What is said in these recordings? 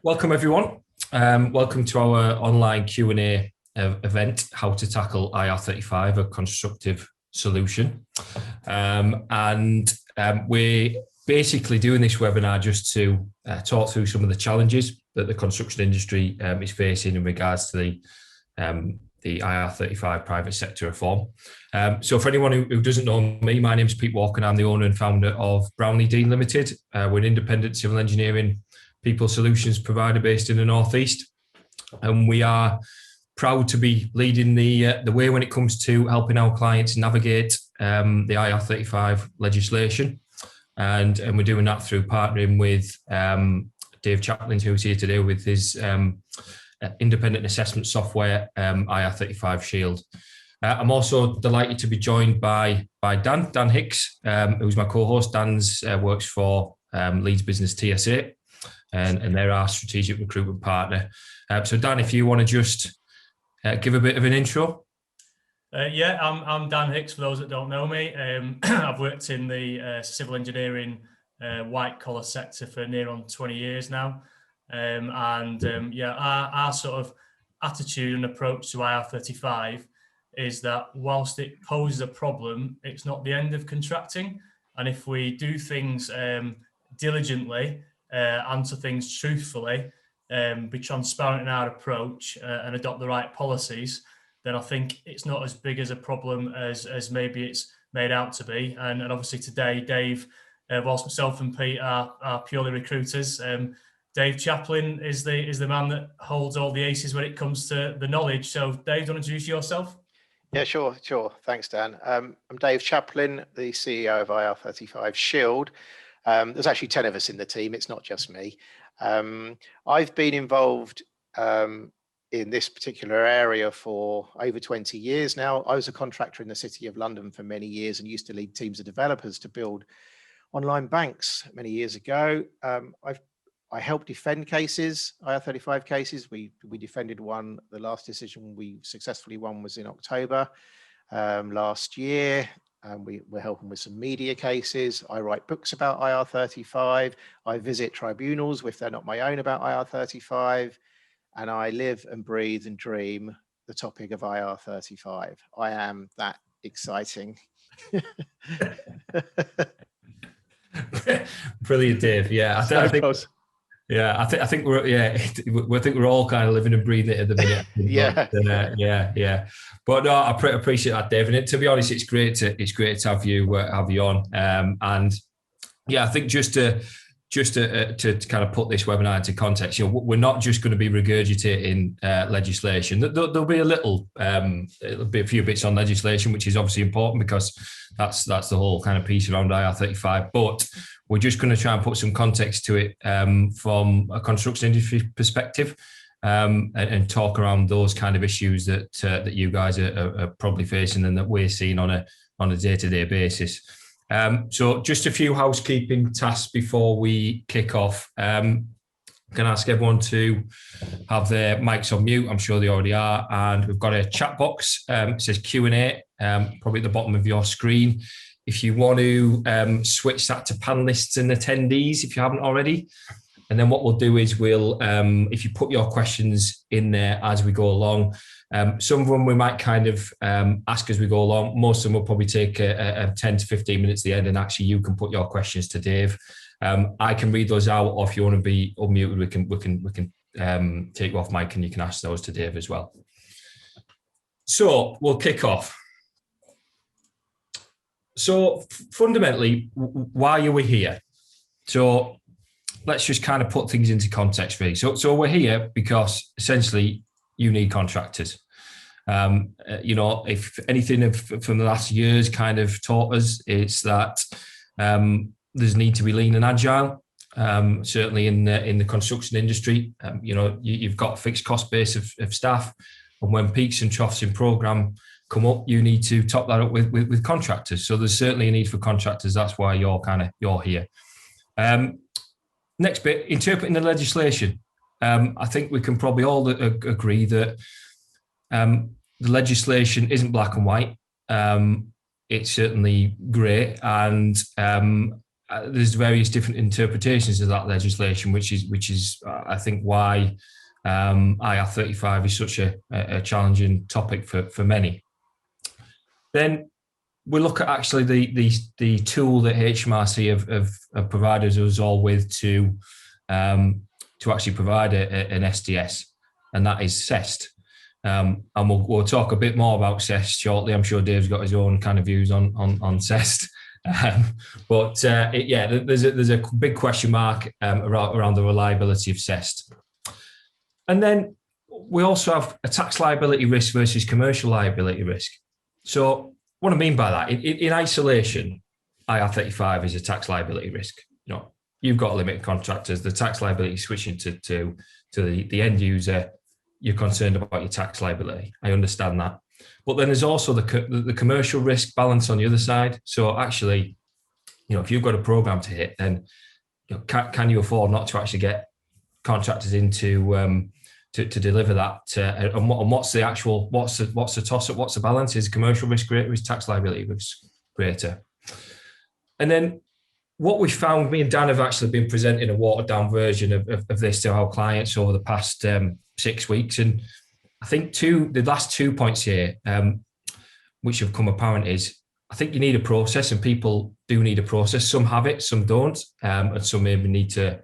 Welcome everyone. Welcome to our online Q&A event, How to Tackle IR35, a Constructive Solution. We're basically doing this webinar just to talk through some of the challenges that the construction industry is facing in regards to the IR35 private sector reform. So for anyone who doesn't know me, my name is Pete Walker and I'm the owner and founder of Brownlee Dean Limited. We're an independent civil engineering people solutions provider based in the Northeast. And we are proud to be leading the way when it comes to helping our clients navigate the IR35 legislation. And we're doing that through partnering with Dave Chaplin, who's here today with his independent assessment software, IR35 Shield. I'm also delighted to be joined by Dan Hicks, who's my co-host. Dan's works for Leeds Business TSA, and they're our strategic recruitment partner. So Dan, if you want to just give a bit of an intro. Yeah, I'm Dan Hicks, for those that don't know me. I've worked in the civil engineering white collar sector for near on 20 years now. Our sort of attitude and approach to IR35 is that whilst it poses a problem, it's not the end of contracting. And if we do things diligently, answer things truthfully, be transparent in our approach and adopt the right policies, then I think it's not as big as a problem as maybe it's made out to be. And obviously today, Dave, whilst myself and Pete are purely recruiters, Dave Chaplin is the man that holds all the aces when it comes to the knowledge. So Dave, do you want to introduce yourself? Yeah, sure. Thanks, Dan. I'm Dave Chaplin, the CEO of IR35 Shield. There's actually 10 of us in the team. It's not just me. I've been involved in this particular area for over 20 years now. I was a contractor in the City of London for many years and used to lead teams of developers to build online banks many years ago. I helped defend cases, IR35 cases. We defended one. The last decision we successfully won was in October last year. We're helping with some media cases. I write books about IR35. I visit tribunals, if they're not my own, about IR35. And I live and breathe and dream the topic of IR35. I am that exciting. Brilliant, Dave. Yeah, I think we're all kind of living and breathing it at the minute. Yeah. But no, I appreciate that, Dave. And to be honest, it's great to have you on. And yeah, I think just to kind of put this webinar into context, we're not just going to be regurgitating legislation. There'll be it'll be a few bits on legislation, which is obviously important because that's the whole kind of piece around IR35. But we're just going to try and put some context to it from a construction industry perspective, and talk around those kind of issues that you guys are probably facing and that we're seeing on a day-to-day basis. So just a few housekeeping tasks before we kick off. I'm going to ask everyone to have their mics on mute. I'm sure they already are. And we've got a chat box. It says Q&A, probably at the bottom of your screen. If you want to switch that to panelists and attendees, if you haven't already. And then what we'll do is if you put your questions in there as we go along, some of them we might kind of ask as we go along. Most of them will probably take a 10 to 15 minutes at the end, and actually you can put your questions to Dave. I can read those out, or if you want to be unmuted, we can take you off mic and you can ask those to Dave as well. So we'll kick off. So fundamentally, why are we here? So let's just kind of put things into context, really. So we're here because essentially you need contractors. If anything from the last years kind of taught us, it's that there's need to be lean and agile. Certainly in the construction industry, you've got a fixed cost base of staff, and when peaks and troughs in program come up, you need to top that up with contractors. So there's certainly a need for contractors. That's why you're here. Next bit, interpreting the legislation. I think we can probably all agree that the legislation isn't black and white. It's certainly grey, and there's various different interpretations of that legislation, which is I think why IR35 is such a challenging topic for many. Then we look at actually the tool that HMRC have provided us all with to actually provide an SDS, and that is CEST. And we'll talk a bit more about CEST shortly. I'm sure Dave's got his own kind of views on CEST. There's a big question mark around the reliability of CEST. And then we also have a tax liability risk versus commercial liability risk. So what I mean by that, in isolation, IR35 is a tax liability risk. You've got limited contractors, the tax liability is switching to the end user. You're concerned about your tax liability. I understand that. But then there's also the commercial risk balance on the other side. So actually, if you've got a program to hit, then can you afford not to actually get contractors in to deliver that? And what's the toss up? What's the balance? Is commercial risk greater? Is tax liability risk greater? And then what we found, me and Dan have actually been presenting a watered down version of this to our clients over the past 6 weeks. And I think the last 2 points here, which have come apparent, is I think you need a process, and people do need a process. Some have it, some don't, and some maybe need to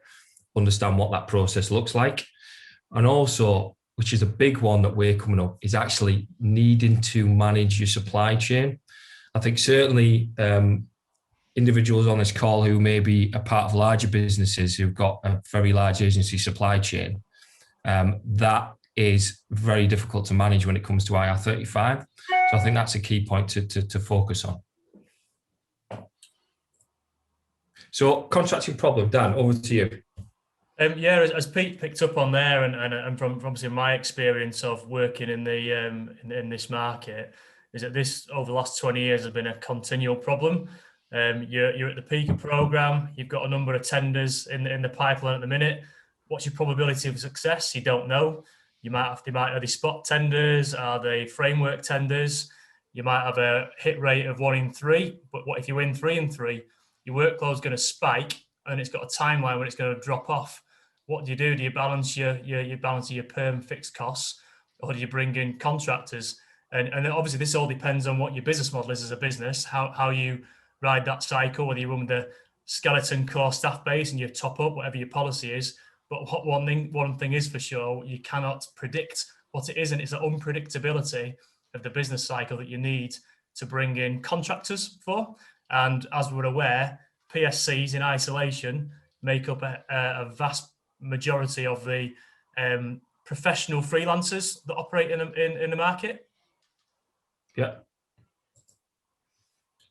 understand what that process looks like. And also, which is a big one that we're coming up, is actually needing to manage your supply chain. I think certainly individuals on this call who may be a part of larger businesses who've got a very large agency supply chain, that is very difficult to manage when it comes to IR35. So I think that's a key point to focus on. So contracting problem, Dan, over to you. As Pete picked up on there, and from obviously my experience of working in this market, is that this over the last 20 years has been a continual problem. You're at the peak of program. You've got a number of tenders in the pipeline at the minute. What's your probability of success? You don't know. Are they spot tenders? Are they framework tenders? You might have a hit rate of 1 in 3. But what if you win 3 in 3? Your workload's going to spike, and it's got a timeline when it's going to drop off. What do? Do you balance your perm fixed costs, or do you bring in contractors? And obviously this all depends on what your business model is as a business, how you ride that cycle, whether you run with a skeleton core staff base and you top up, whatever your policy is. But one thing is for sure, you cannot predict what it is, and it's the unpredictability of the business cycle that you need to bring in contractors for. And as we're aware, PSCs in isolation make up a vast majority of the professional freelancers that operate in the market. Yeah.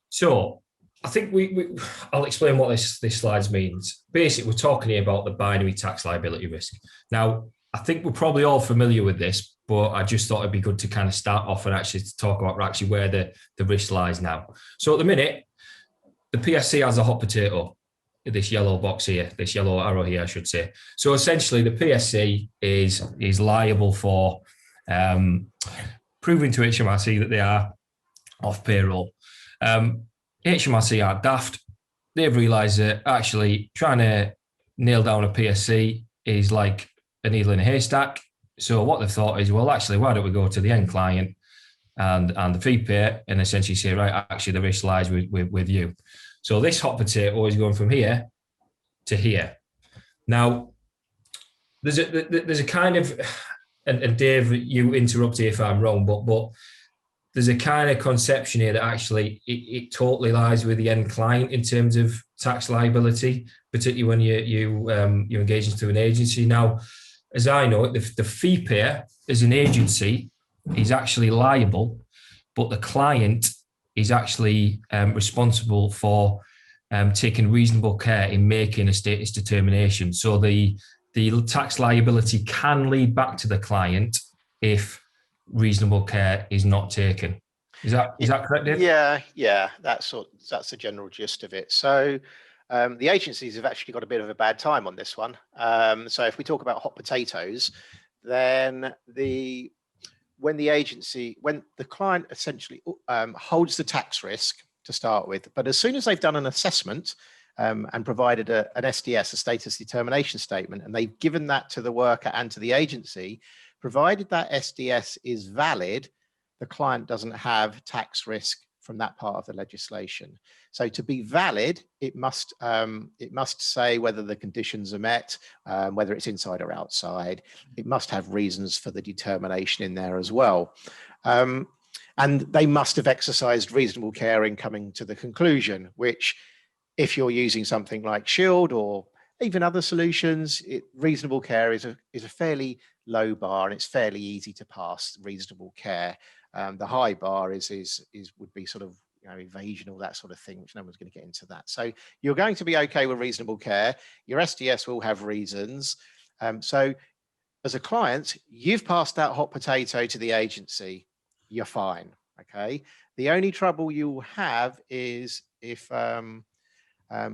So I think I'll explain what this slide means. Basically, we're talking here about the binary tax liability risk. Now, I think we're probably all familiar with this, but I just thought it'd be good to kind of start off and actually to talk about actually where the risk lies now. So at the minute, the PSC has a hot potato, this yellow box here, this yellow arrow here, I should say. So essentially, the PSC is liable for proving to HMRC that they are off payroll. HMRC aren't daft. They've realised that actually trying to nail down a PSC is like a needle in a haystack. So what they've thought is, well, actually, why don't we go to the end client and the fee payer and essentially say, right, actually, the risk lies with you. So this hot potato is going from here to here. Now, there's a kind of, and Dave, you interrupt here if I'm wrong, but there's a kind of conception here that actually it totally lies with the end client in terms of tax liability, particularly when you engage into an agency. Now, as I know it, the fee payer as an agency is actually liable, but the client is actually responsible for taking reasonable care in making a status determination. So the tax liability can lead back to the client if reasonable care is not taken. Is that correct, Dave? Yeah. That's the general gist of it. So the agencies have actually got a bit of a bad time on this one. So if we talk about hot potatoes, then when the client essentially holds the tax risk to start with, but as soon as they've done an assessment and provided an SDS, a status determination statement, and they've given that to the worker and to the agency, provided that SDS is valid, the client doesn't have tax risk from that part of the legislation. So to be valid, it must say whether the conditions are met, whether it's inside or outside. It must have reasons for the determination in there as well. And they must have exercised reasonable care in coming to the conclusion, which if you're using something like Shield or even other solutions, reasonable care is a fairly low bar, and it's fairly easy to pass reasonable care. The high bar would be sort of, you know, evasion, all that sort of thing, which no one's going to get into that. So you're going to be okay with reasonable care. Your SDS will have reasons. So as a client, you've passed that hot potato to the agency. You're fine. Okay. The only trouble you'll have is if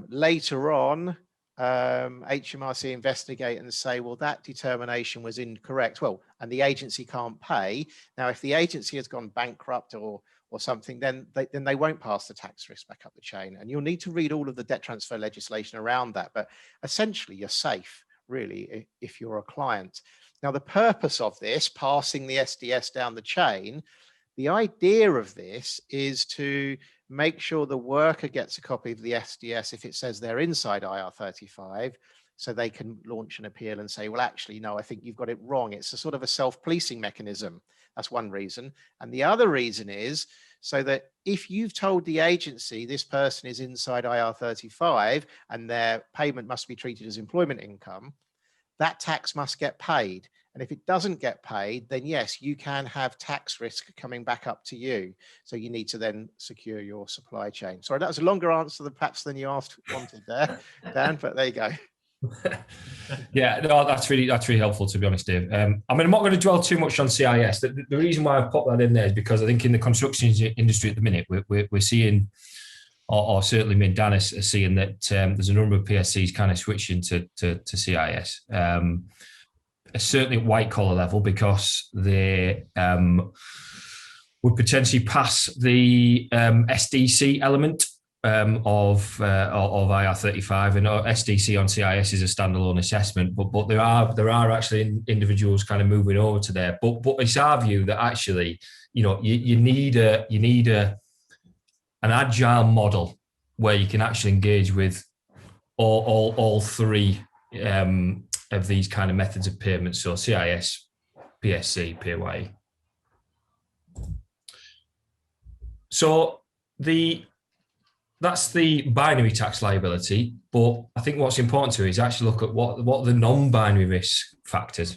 later on HMRC investigate and say, well, that determination was incorrect. Well, and the agency can't pay. Now, if the agency has gone bankrupt or something, then they won't pass the tax risk back up the chain. And you'll need to read all of the debt transfer legislation around that. But essentially, you're safe, really, if you're a client. Now, the purpose of this, passing the SDS down the chain, the idea of this is to make sure the worker gets a copy of the SDS if it says they're inside IR35, so they can launch an appeal and say, well, actually, no, I think you've got it wrong. It's a sort of a self-policing mechanism. That's one reason. And the other reason is so that if you've told the agency this person is inside IR35 and their payment must be treated as employment income, that tax must get paid. And if it doesn't get paid, then yes, you can have tax risk coming back up to you. So you need to then secure your supply chain. Sorry, that was a longer answer perhaps than you wanted there, Dan, but there you go. Yeah, no, that's really helpful, to be honest, Dave. I mean, I'm not going to dwell too much on CIS. The reason why I've put that in there is because I think in the construction industry at the minute, we're seeing, or certainly me and Dan are seeing that there's a number of PSCs kind of switching to CIS. Certainly at white collar level, because they would potentially pass the SDC element of IR35, and SDC on CIS is a standalone assessment, but there are actually individuals kind of moving over to there. But it's our view that actually, you know, you need an agile model where you can actually engage with all three of these kind of methods of payment, so CIS, PSC, PAYE. So that's the binary tax liability, but I think what's important to is actually look at what are the non-binary risk factors.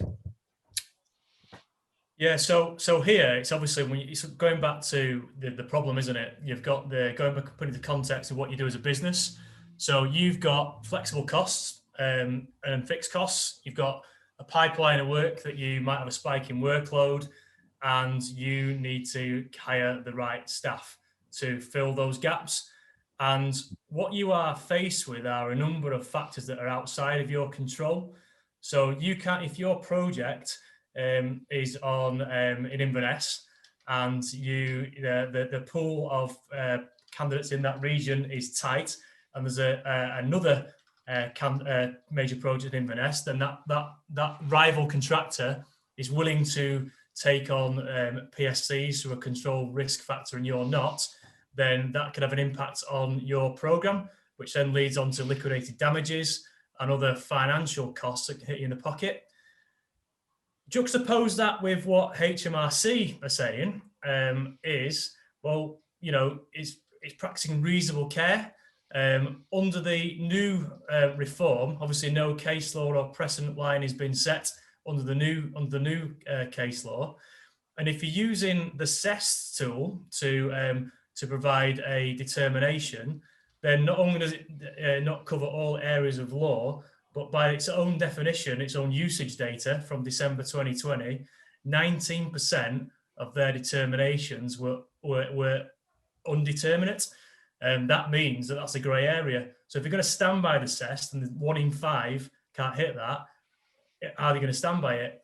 Yeah, so here it's obviously it's going back to the problem, isn't it? You've got going back and putting the context of what you do as a business. So you've got flexible costs and fixed costs. You've got a pipeline of work that you might have a spike in workload, and you need to hire the right staff to fill those gaps. And what you are faced with are a number of factors that are outside of your control. So you can't, if your project is on in Inverness, and the pool of candidates in that region is tight, and there's another major project in Inverness, then that rival contractor is willing to take on PSCs who are control risk factor and you're not, then that could have an impact on your program, which then leads on to liquidated damages and other financial costs that can hit you in the pocket. Juxtapose that with what HMRC are saying is, well, you know, it's practicing reasonable care. Under the new reform, obviously no case law or precedent line has been set under the new case law. And if you're using the CES tool to provide a determination, then not only does it not cover all areas of law, but by its own definition, its own usage data from December 2020, 19% of their determinations were undeterminate. That means that's a grey area. So if you're going to stand by the CES and 1 in 5 can't hit that, are they going to stand by it?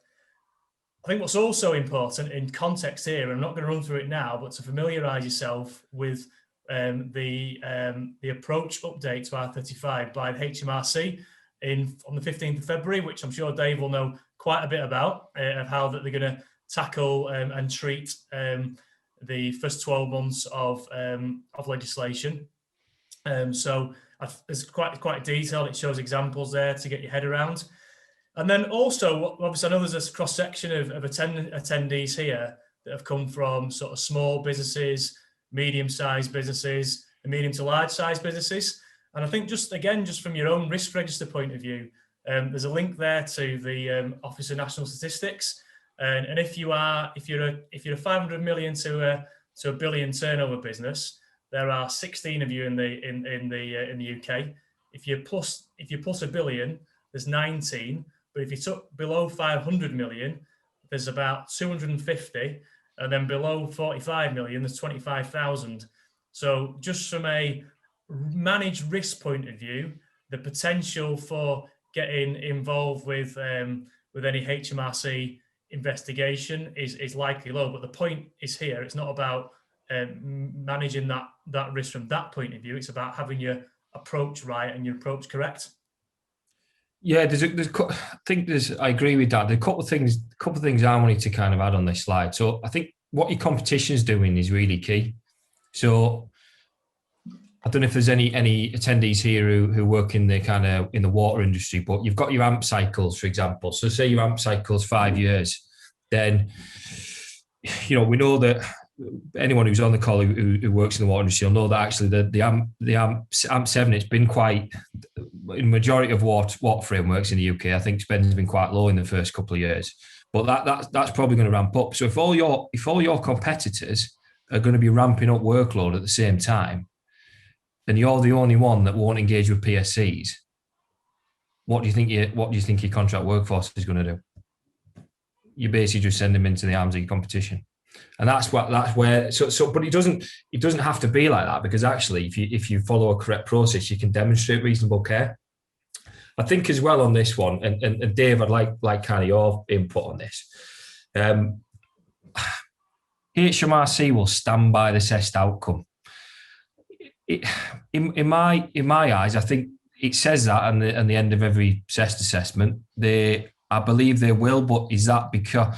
I think what's also important in context here, I'm not going to run through it now, but to familiarise yourself with the approach update to IR35 by the HMRC on the 15th of February, which I'm sure Dave will know quite a bit about, of how that they're going to tackle and treat the first 12 months of legislation. So it's quite detailed. It shows examples there to get your head around. And then also, obviously, I know there's a cross-section of attendees here that have come from sort of small businesses, medium-sized businesses, and medium to large-sized businesses. And I think just from your own risk register point of view, there's a link there to the Office of National Statistics. And if you're a 500 million to a billion turnover business, there are 16 of you in the UK. If you're plus a billion, there's 19. But if you took below 500 million, there's about 250, and then below 45 million, there's 25,000. So just from a managed risk point of view, the potential for getting involved with any HMRC investigation is likely low. But the point is here, it's not about managing that risk from that point of view. It's about having your approach right and your approach correct. Yeah, I agree with that. There's a couple of things I wanted to kind of add on this slide. So I think what your competition is doing is really key. So I don't know if there's any attendees here who work in the water industry, but you've got your AMP cycles, for example. So say your AMP cycle's 5 years, then we know that anyone who's on the call who works in the water industry will know that actually the AMP 7, it's been quite, in majority of water frameworks in the UK, I think spending's been quite low in the first couple of years, but that's probably going to ramp up. So if all your competitors are going to be ramping up workload at the same time, then you're the only one that won't engage with PSCs. What do you think your contract workforce is going to do? You basically just send them into the arms of your competition. And that's where but it doesn't have to be like that, because actually if you follow a correct process, you can demonstrate reasonable care. I think as well on this one, and Dave, I'd like kind of your input on this. HMRC will stand by the assessed outcome. In my eyes, I think it says that at the end of every assessed assessment. I believe they will, but is that because,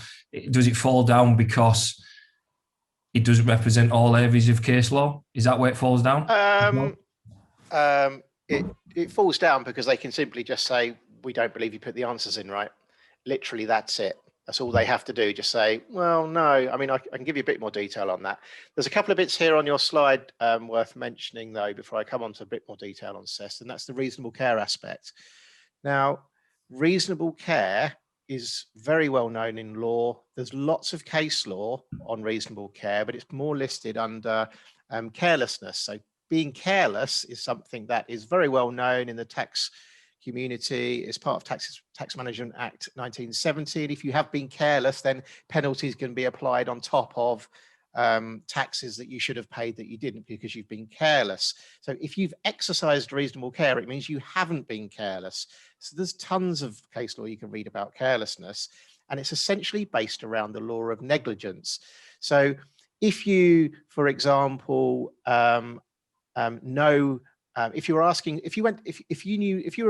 does it fall down because it doesn't represent all areas of case law? Is that where it falls down? It falls down because they can simply just say, we don't believe you put the answers in right. Literally, that's it. That's all they have to do. Just say, well, no. I mean, I can give you a bit more detail on that. There's a couple of bits here on your slide worth mentioning, though, before I come on to a bit more detail on CEST, and that's the reasonable care aspect. Now, reasonable care is very well known in law. There's lots of case law on reasonable care, but it's more listed under carelessness. So being careless is something that is very well known in the tax community. It's part of Tax Management Act 1970. And if you have been careless, then penalties can be applied on top of taxes that you should have paid that you didn't because you've been careless. So if you've exercised reasonable care, it means you haven't been careless. So there's tons of case law you can read about carelessness, and it's essentially based around the law of negligence. So if you, for example, if you were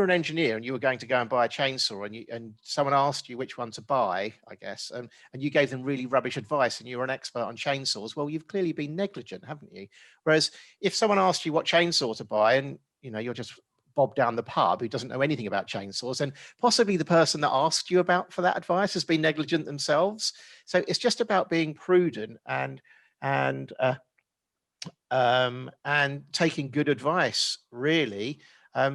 an engineer and you were going to go and buy a chainsaw and someone asked you which one to buy, I guess, and you gave them really rubbish advice and you were an expert on chainsaws, well, you've clearly been negligent, haven't you? Whereas if someone asked you what chainsaw to buy and you're just Bob down the pub who doesn't know anything about chainsaws, and possibly the person that asked you for that advice has been negligent themselves. So it's just about being prudent and taking good advice, really.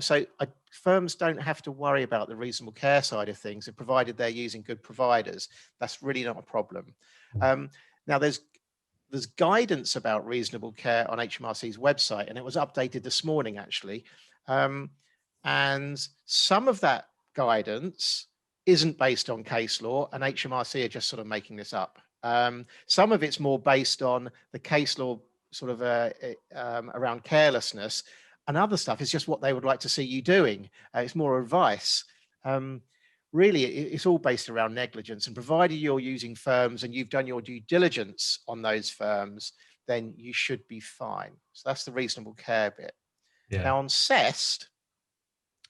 So firms don't have to worry about the reasonable care side of things, and provided they're using good providers, that's really not a problem. Now, there's guidance about reasonable care on HMRC's website, and it was updated this morning, actually. And some of that guidance isn't based on case law, and HMRC are just sort of making this up. Some of it's more based on the case law sort of around carelessness, and other stuff is just what they would like to see you doing. It's more advice. Really, it's all based around negligence, and provided you're using firms and you've done your due diligence on those firms, then you should be fine. So that's the reasonable care bit. Yeah. Now on CEST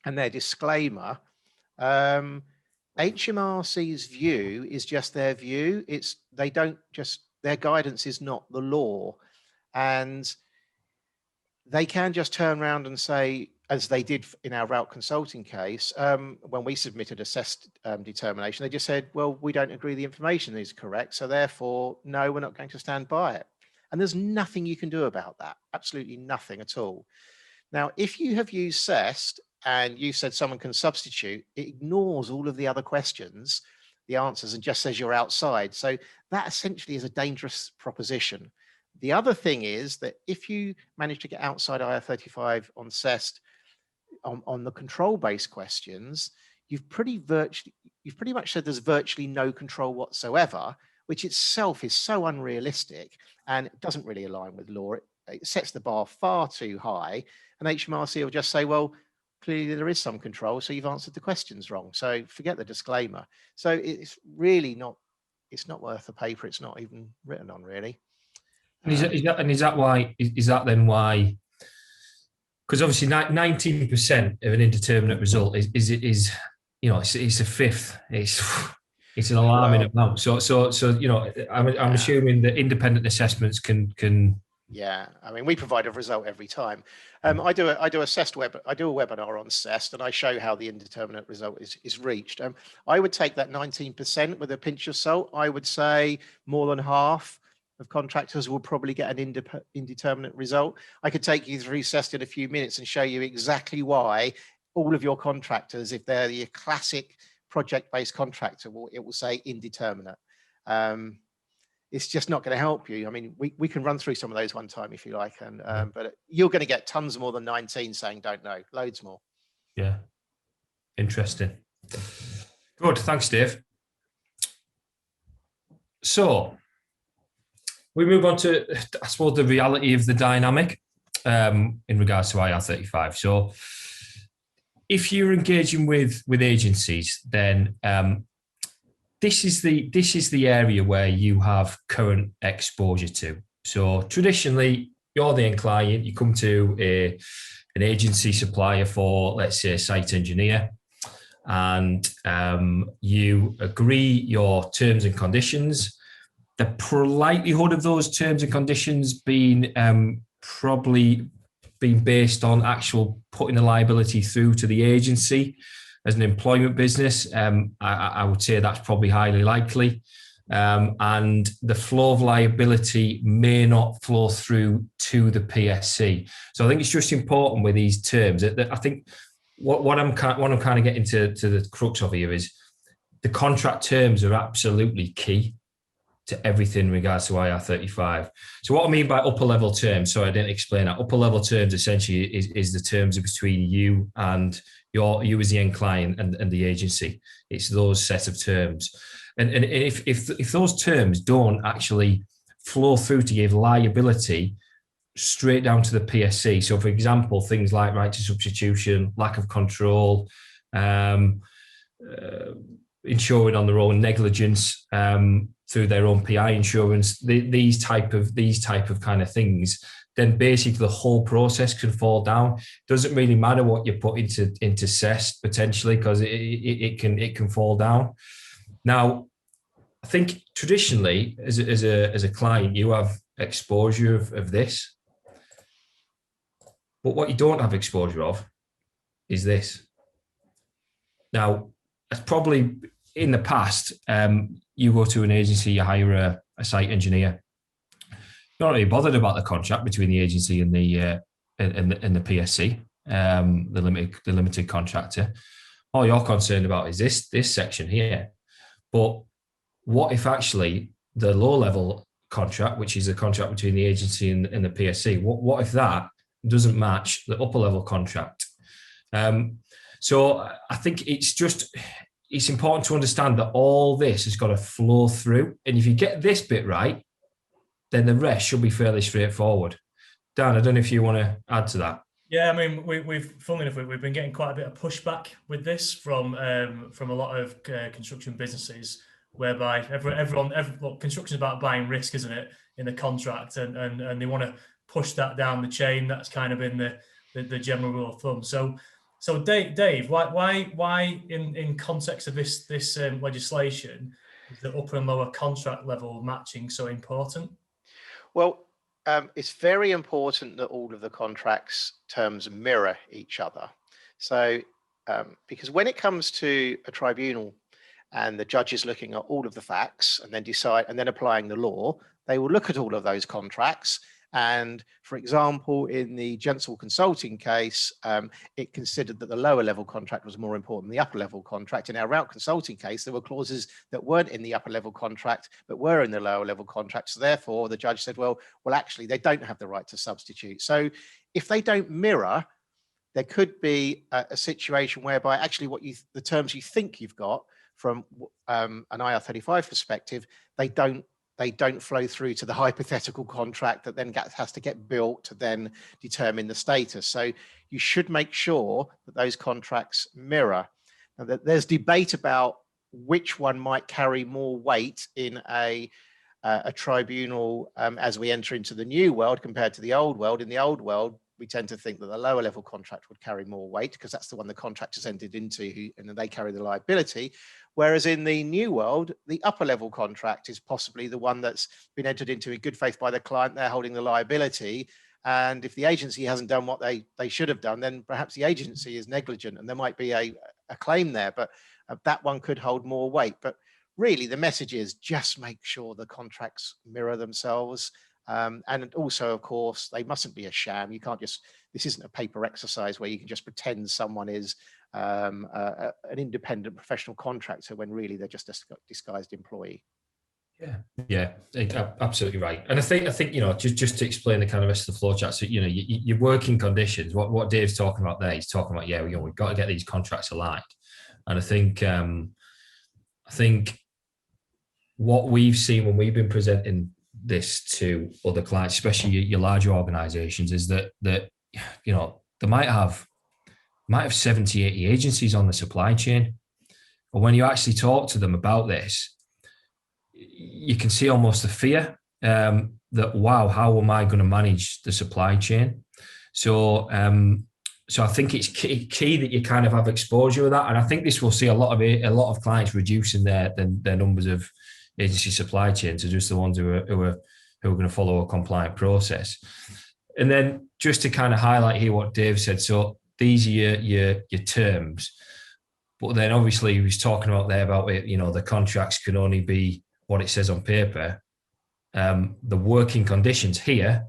and their disclaimer, HMRC's view is just their view. Their guidance is not the law. And they can just turn around and say, as they did in our route consulting case, when we submitted a CEST determination, they just said, well, we don't agree the information is correct, so therefore, no, we're not going to stand by it. And there's nothing you can do about that, absolutely nothing at all. Now, if you have used CEST and you said someone can substitute, it ignores all of the other questions, the answers, and just says you're outside. So that essentially is a dangerous proposition. The other thing is that if you manage to get outside IR35 on CEST, on the control-based questions, you've pretty much said there's virtually no control whatsoever, which itself is so unrealistic and it doesn't really align with law. It sets the bar far too high, and HMRC will just say, well, clearly there is some control, so you've answered the questions wrong. So forget the disclaimer. So it's really not, it's not worth the paper it's not even written on, really. Is that then why? Because obviously 19% of an indeterminate result is it's a fifth. It's an alarming amount. So I'm assuming that independent assessments can. Yeah, I mean, we provide a result every time. I do a webinar on CEST, and I show how the indeterminate result is reached. I would take that 19% with a pinch of salt. I would say more than half of contractors will probably get an indeterminate result. I could take you through CEST in a few minutes and show you exactly why all of your contractors, if they're the classic project-based contractor, it will say indeterminate. It's just not going to help you. I mean, we can run through some of those one time if you like, but you're going to get tons more than 19 saying don't know, loads more. Yeah, interesting. Good, thanks, Dave. So we move on to, I suppose, the reality of the dynamic in regards to IR35. So if you're engaging with agencies, then this is the area where you have current exposure to. So traditionally, you're the end client. You come to an agency supplier for, let's say, a site engineer, and you agree your terms and conditions. The likelihood of those terms and conditions being probably being based on actual putting the liability through to the agency as an employment business, I would say that's probably highly likely. And the flow of liability may not flow through to the PSC. So I think it's just important with these terms that I think what I'm kind of getting to the crux of here is the contract terms are absolutely key to everything in regards to IR35. So what I mean by upper level terms, so I didn't explain that. Upper level terms essentially is the terms between you and you as the end client and the agency. It's those set of terms. And if those terms don't actually flow through to give liability straight down to the PSC. So for example, things like right to substitution, lack of control, insuring on their own negligence, through their own PI insurance, these type of kind of things, then basically the whole process can fall down. Doesn't really matter what you put into CEST potentially, because it can fall down. Now, I think traditionally as a client, you have exposure of this, but what you don't have exposure of is this. Now, that's probably in the past. You go to an agency, you hire a site engineer. You're not really bothered about the contract between the agency and the PSC, the limited contractor. All you're concerned about is this section here. But what if actually the low level contract, which is a contract between the agency and the PSC, what if that doesn't match the upper level contract? So I think it's important to understand that all this has got to flow through. And if you get this bit right, then the rest should be fairly straightforward. Dan, I don't know if you want to add to that. Yeah, I mean, funnily enough, we've been getting quite a bit of pushback with this from a lot of construction businesses, whereby everyone, look, construction is about buying risk, isn't it, in the contract, and they want to push that down the chain. That's kind of been the general rule of thumb. So Dave, why in context of this legislation is the upper and lower contract level matching so important? Well, it's very important that all of the contracts terms mirror each other. So because when it comes to a tribunal and the judge is looking at all of the facts and then decide and then applying the law, they will look at all of those contracts. And for example, in the Gensel Consulting case, it considered that the lower level contract was more important than the upper level contract. In our Route Consulting case, there were clauses that weren't in the upper level contract, but were in the lower level contract. So therefore, the judge said, well, actually, they don't have the right to substitute. So if they don't mirror, there could be a situation whereby actually the terms you think you've got from an IR35 perspective, they don't flow through to the hypothetical contract that then has to get built to then determine the status. So you should make sure that those contracts mirror. Now, there's debate about which one might carry more weight in a tribunal as we enter into the new world compared to the old world. In the old world, we tend to think that the lower level contract would carry more weight because that's the one the contractors entered into and they carry the liability. Whereas in the new world, the upper level contract is possibly the one that's been entered into in good faith by the client. They're holding the liability. And if the agency hasn't done what they should have done, then perhaps the agency is negligent and there might be a claim there, but that one could hold more weight. But really the message is just make sure the contracts mirror themselves. And also, of course, they mustn't be a sham. You can't this isn't a paper exercise where you can just pretend someone is an independent professional contractor when really they're just a disguised employee. Yeah, absolutely right. And I think just to explain the kind of rest of the flow chart. So your working conditions. What Dave's talking about there, he's talking about we've got to get these contracts aligned. And I think what we've seen when we've been presenting this to other clients, especially your larger organizations, is that they might have 70, 80 agencies on the supply chain. But when you actually talk to them about this, you can see almost the fear that, wow, how am I going to manage the supply chain? So I think it's key that you kind of have exposure with that. And I think this will see a lot of clients reducing their numbers of agency supply chain to just the ones who are going to follow a compliant process. And then just to kind of highlight here what Dave said. So these are your terms, but then obviously he was talking about there about it, the contracts can only be what it says on paper. The working conditions here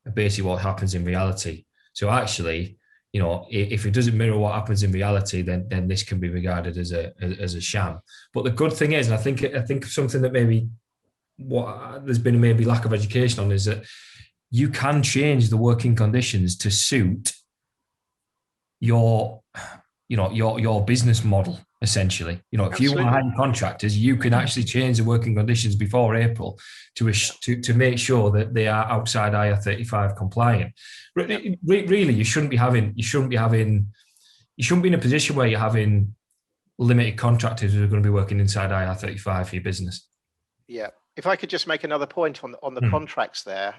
are basically what happens in reality. So actually, if it doesn't mirror what happens in reality, then this can be regarded as a sham. But the good thing is, and I think something that maybe there's been maybe lack of education on is that you can change the working conditions to suit your business model. Essentially, if you want to hire contractors, you can actually change the working conditions before April to make sure that they are outside IR35 compliant. Really, you shouldn't be in a position where you're having limited contractors who are going to be working inside IR35 for your business. Yeah. If I could just make another point on the contracts there,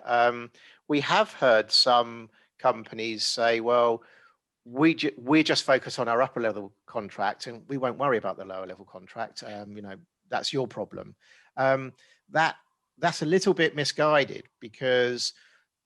we have heard some companies say, well, we just focus on our upper level contract and we won't worry about the lower level contract. That's your problem. That's a little bit misguided because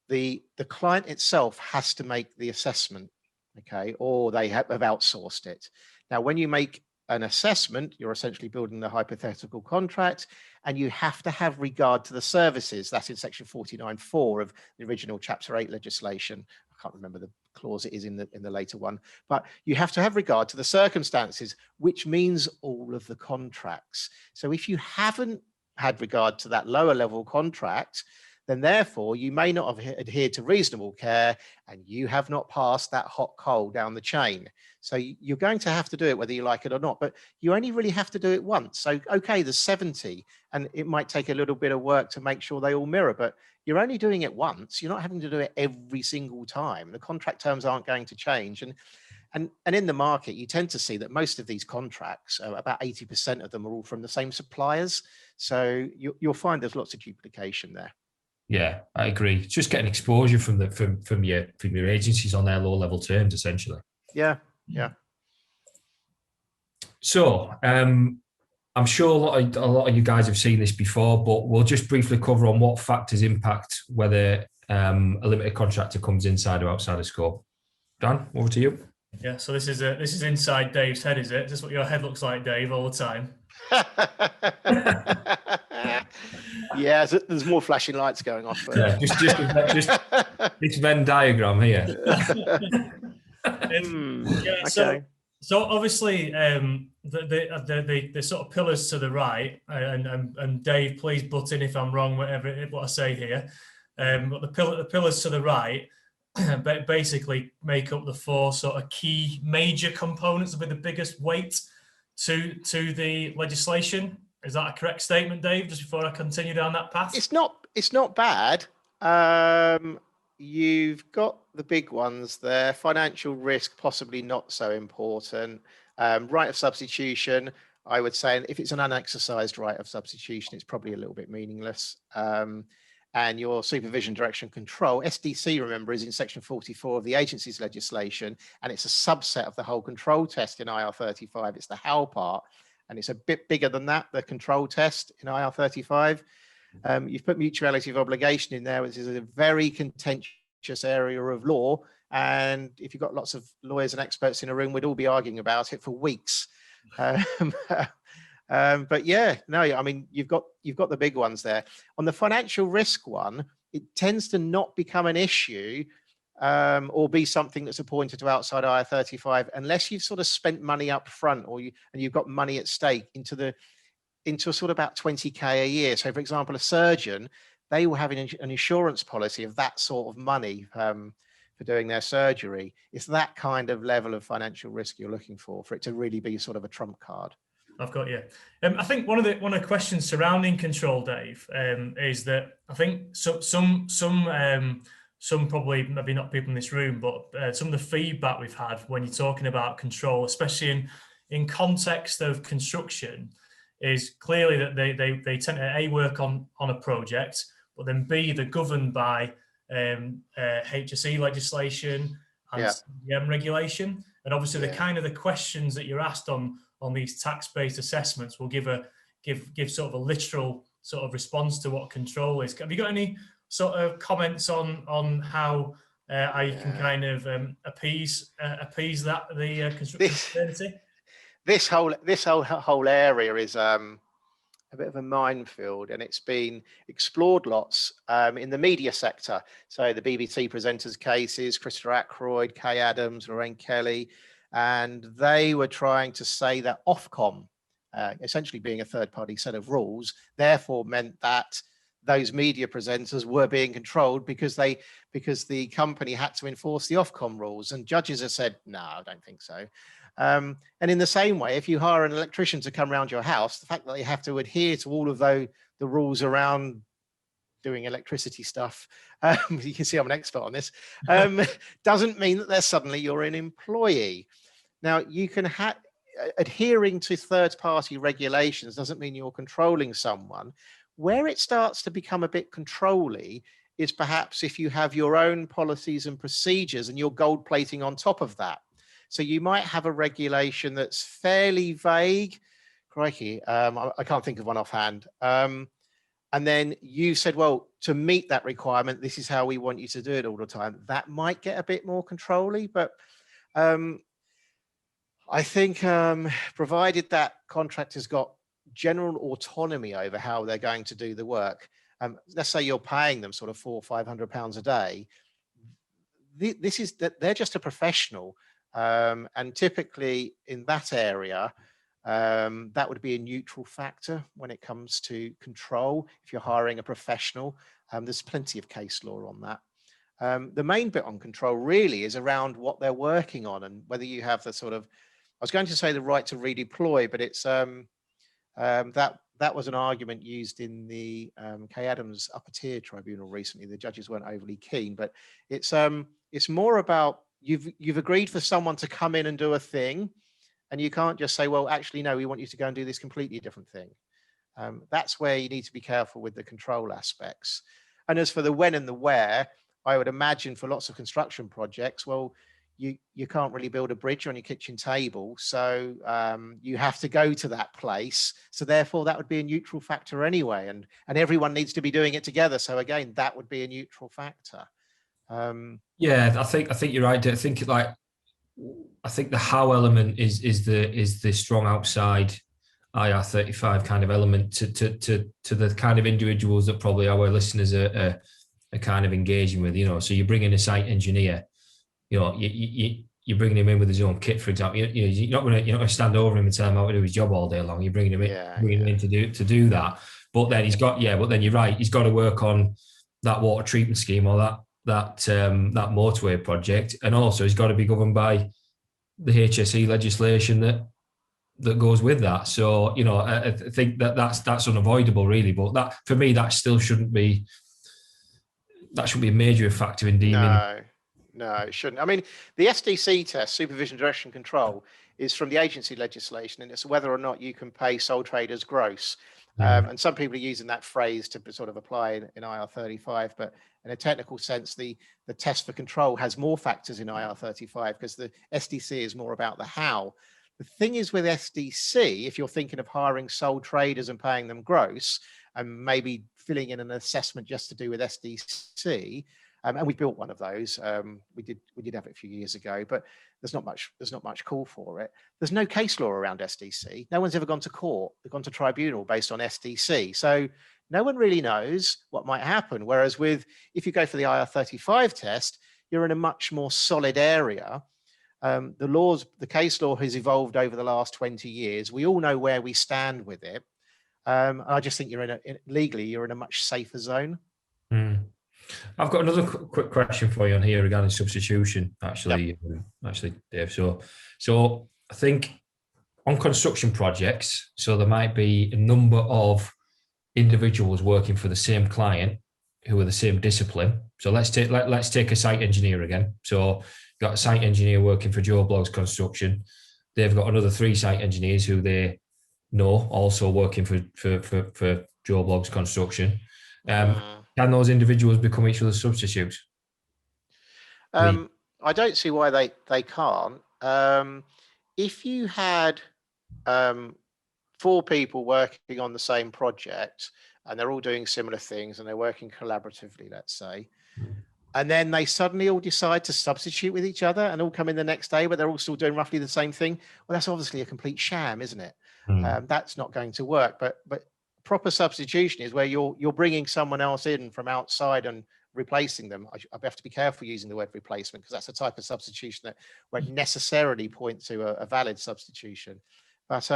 the client itself has to make the assessment, okay, or they have outsourced it. Now, when you make an assessment, you're essentially building the hypothetical contract, and you have to have regard to the services. That's in section 49.4 of the original Chapter 8 legislation. I can't remember the clause it is in the later one, but you have to have regard to the circumstances, which means all of the contracts. So if you haven't had regard to that lower level contract, then therefore you may not have adhered to reasonable care and you have not passed that hot coal down the chain. So you're going to have to do it whether you like it or not, but you only really have to do it once. So, okay, there's 70 and it might take a little bit of work to make sure they all mirror, but you're only doing it once. You're not having to do it every single time. The contract terms aren't going to change. And in the market, you tend to see that most of these contracts, about 80% of them are all from the same suppliers. So you'll find there's lots of duplication there. Yeah, I agree. It's just getting exposure from your agencies on their low level terms, essentially. Yeah. So I'm sure a lot of you guys have seen this before, but we'll just briefly cover on what factors impact whether a limited contractor comes inside or outside of scope. Dan, over to you. Yeah, so this is inside Dave's head, is it? Is this what your head looks like, Dave, all the time? Yeah, there's more flashing lights going off. Yeah, just this Venn diagram here. Yeah, okay. So obviously the sort of pillars to the right, and Dave, please butt in if I'm wrong, what I say here. But the pillars to the right basically make up the four sort of key major components with the biggest weight to the legislation. Is that a correct statement, Dave? Just before I continue down that path. It's not bad. You've got the big ones there. Financial risk, possibly not so important. Right of substitution, I would say, if it's an unexercised right of substitution, it's probably a little bit meaningless. And your supervision, direction, control, SDC, remember, is in section 44 of the agency's legislation, and it's a subset of the whole control test in IR35. It's the how part, and it's a bit bigger than that, the control test in IR35. You've put mutuality of obligation in there, which is a very contentious area of law. And if you've got lots of lawyers and experts in a room, we'd all be arguing about it for weeks. But yeah, no, I mean, you've got the big ones there. On the financial risk one, it tends to not become an issue or be something that's appointed to outside IR35 unless you've sort of spent money up front and you've got money at stake into sort of about 20k a year. So for example, a surgeon, they will have an insurance policy of that sort of money for doing their surgery. It's that kind of level of financial risk you're looking for it to really be sort of a trump card. I've got you. I think one of the questions surrounding control, Dave, is that I think some probably maybe not people in this room, but some of the feedback we've had when you're talking about control, especially in context of construction, is clearly that they tend to A, work on a project, but then B, they're governed by HSE legislation and CDM regulation. And obviously the kind of the questions that you're asked on these tax-based assessments will give sort of a literal sort of response to what control is. Have you got any sort of comments on how you can kind of appease that the construction community? This whole area is a bit of a minefield, and it's been explored lots in the media sector. So the BBC presenters' cases, Christopher Ackroyd, Kay Adams, Lorraine Kelly, and they were trying to say that Ofcom, essentially being a third-party set of rules, therefore meant that those media presenters were being controlled because the company had to enforce the Ofcom rules. And judges have said, no, I don't think so. And in the same way, if you hire an electrician to come around your house, the fact that they have to adhere to all of the rules around doing electricity stuff, you can see I'm an expert on this, doesn't mean that they're suddenly you're an employee. Now, you can adhering to third-party regulations doesn't mean you're controlling someone. Where it starts to become a bit controlly is perhaps if you have your own policies and procedures and you're gold plating on top of that. So you might have a regulation that's fairly vague. Crikey, I can't think of one offhand. And then you said, well, to meet that requirement, this is how we want you to do it all the time. That might get a bit more controlly, but I think provided that contractor's got general autonomy over how they're going to do the work, let's say you're paying them sort of £400 or £500 a day, this is that they're just a professional. And typically in that area, that would be a neutral factor when it comes to control. If you're hiring a professional, there's plenty of case law on that. The main bit on control really is around what they're working on and whether you have the sort of, I was going to say the right to redeploy, but it's that was an argument used in the Kay Adams upper tier tribunal recently. The judges weren't overly keen, but it's more about you've agreed for someone to come in and do a thing, and you can't just say, well, actually, no, we want you to go and do this completely different thing. That's where you need to be careful with the control aspects. And as for the when and the where, I would imagine for lots of construction projects, well, you can't really build a bridge on your kitchen table. So you have to go to that place. So therefore, that would be a neutral factor anyway. And everyone needs to be doing it together. So again, that would be a neutral factor. Yeah, I think you're right. I think the how element is the strong outside IR35 kind of element to the kind of individuals that probably our listeners are kind of engaging with. So you bring in a site engineer, you're bringing him in with his own kit, for example. You're not going to stand over him and tell him how to do his job all day long. You're bringing him in, to do that. But then but then you're right. He's got to work on that water treatment scheme or that motorway project, and also he's got to be governed by the HSE legislation that goes with that. So I think that's unavoidable, really. But that, for me, that still shouldn't be a major factor in deeming. No, it shouldn't. I mean, the SDC test, supervision, direction, control, is from the agency legislation, and it's whether or not you can pay sole traders gross. And some people are using that phrase to sort of apply in IR35, but in a technical sense, the test for control has more factors in IR35 because the SDC is more about the how. The thing is with SDC, if you're thinking of hiring sole traders and paying them gross, and maybe filling in an assessment just to do with SDC, and we built one of those. We did have it a few years ago, but there's not much call for it. There's no case law around SDC. No one's ever gone to court, they've gone to tribunal based on SDC. So no one really knows what might happen. Whereas if you go for the IR35 test, you're in a much more solid area. The case law has evolved over the last 20 years. We all know where we stand with it. I just think legally you're in a much safer zone. I've got another quick question for you on here regarding substitution, actually, Dave. So I think on construction projects, so there might be a number of individuals working for the same client who are the same discipline. So let's take a site engineer again. So you've got a site engineer working for Joe Blogg's Construction. They've got another 3 site engineers who they know also working for Joe Blogg's Construction. Can those individuals become each other's substitutes? I don't see why they can't. If you had 4 people working on the same project and they're all doing similar things and they're working collaboratively, let's say, and then they suddenly all decide to substitute with each other and all come in the next day, but they're all still doing roughly the same thing. Well, that's obviously a complete sham, isn't it? That's not going to work. But proper substitution is where you're bringing someone else in from outside and replacing them. I have to be careful using the word replacement because that's a type of substitution that won't necessarily point to a valid substitution. But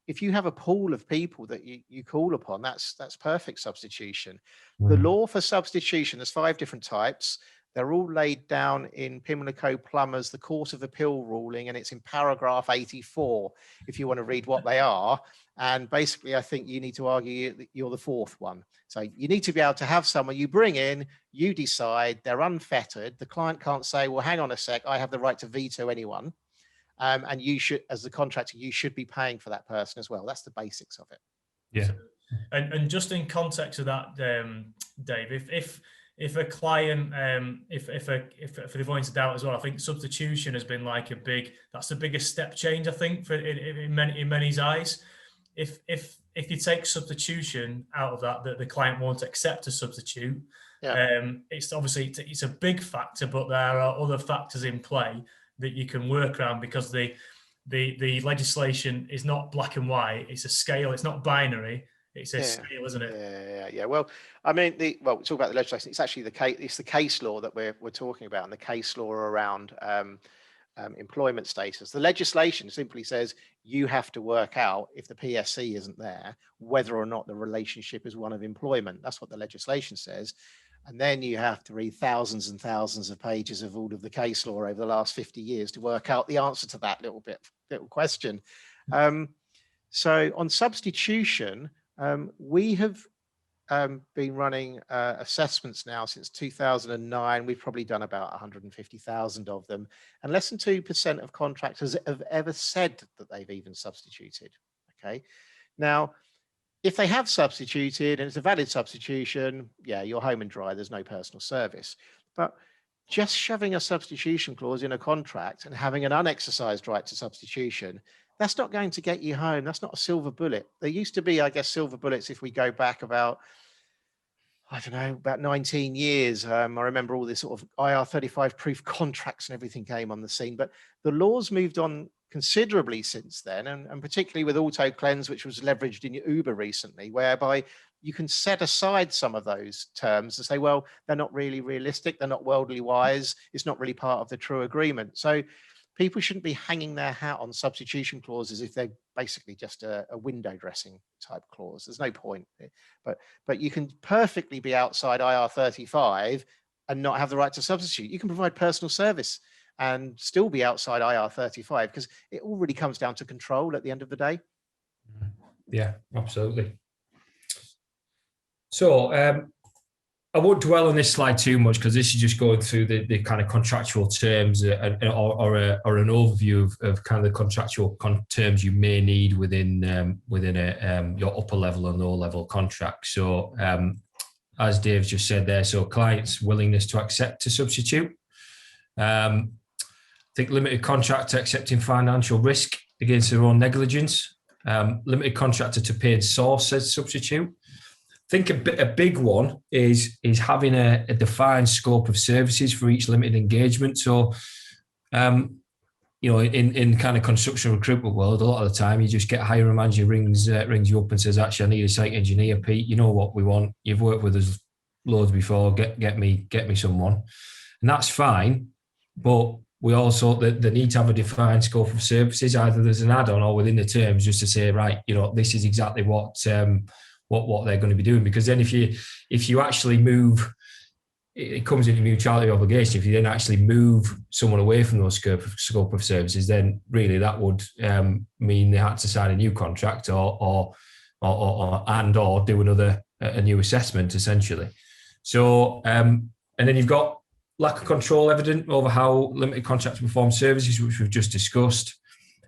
if you have a pool of people that you call upon, that's perfect substitution. The law for substitution, there's 5 different types. They're all laid down in Pimlico Plumbers, the Court of Appeal ruling, and it's in paragraph 84, if you want to read what they are. And basically, I think you need to argue that you're the 4th one. So you need to be able to have someone you bring in, you decide, they're unfettered. The client can't say, well, hang on a sec, I have the right to veto anyone. And you should, as the contractor, you should be paying for that person as well. That's the basics of it. Yeah. And just in context of that, Dave, if a client, for the avoidance of doubt as well, I think substitution has been like that's the biggest step change, I think, in many's eyes. If you take substitution out of that the client won't accept a substitute, it's obviously it's a big factor, but there are other factors in play that you can work around because the legislation is not black and white. It's a scale. It's not binary. It's a scale, isn't it? Yeah. Well, I mean, we talk about the legislation. It's actually it's the case law that we're talking about, and the case law around employment status. The legislation simply says you have to work out, if the PSC isn't there, whether or not the relationship is one of employment. That's what the legislation says. And then you have to read thousands and thousands of pages of all of the case law over the last 50 years to work out the answer to that little question. So on substitution, we have been running assessments now since 2009. We've probably done about 150,000 of them, and less than 2% of contractors have ever said that they've even substituted. Okay, now if they have substituted and it's a valid substitution, yeah, you're home and dry. There's no personal service. But just shoving a substitution clause in a contract and having an unexercised right to substitution, that's not going to get you home. That's not a silver bullet. There used to be, I guess, silver bullets if we go back about, I don't know, about 19 years. I remember all this sort of IR35 proof contracts and everything came on the scene, but the laws moved on considerably since then, and particularly with auto cleanse, which was leveraged in Uber recently, whereby you can set aside some of those terms and say, well, they're not really realistic, they're not worldly wise, it's not really part of the true agreement. So people shouldn't be hanging their hat on substitution clauses if they're basically just a window dressing type clause. There's no point. But you can perfectly be outside IR35 and not have the right to substitute. You can provide personal service and still be outside IR35, because it all really comes down to control at the end of the day. Yeah, absolutely. So I won't dwell on this slide too much, because this is just going through the kind of contractual terms or an overview of kind of the contractual terms you may need within your upper level and lower level contract. So as Dave's just said there, so clients' willingness to accept to substitute. I think limited contractor accepting financial risk against their own negligence. Limited contractor to paid source as substitute. I think a big one is having a defined scope of services for each limited engagement. So, in kind of construction recruitment world, a lot of the time you just get a hiring manager rings you up and says, actually, I need a site engineer, Pete. You know what we want. You've worked with us loads before. Get me someone, and that's fine. But we also they need to have a defined scope of services. Either there's an add-on or within the terms, just to say, right, this is exactly what they're going to be doing. Because then if you actually move, it comes into mutuality obligation. If you then actually move someone away from those scope of services, then really that would mean they had to sign a new contract or do a new assessment, essentially. So and then you've got lack of control evident over how limited contractor perform services, which we've just discussed.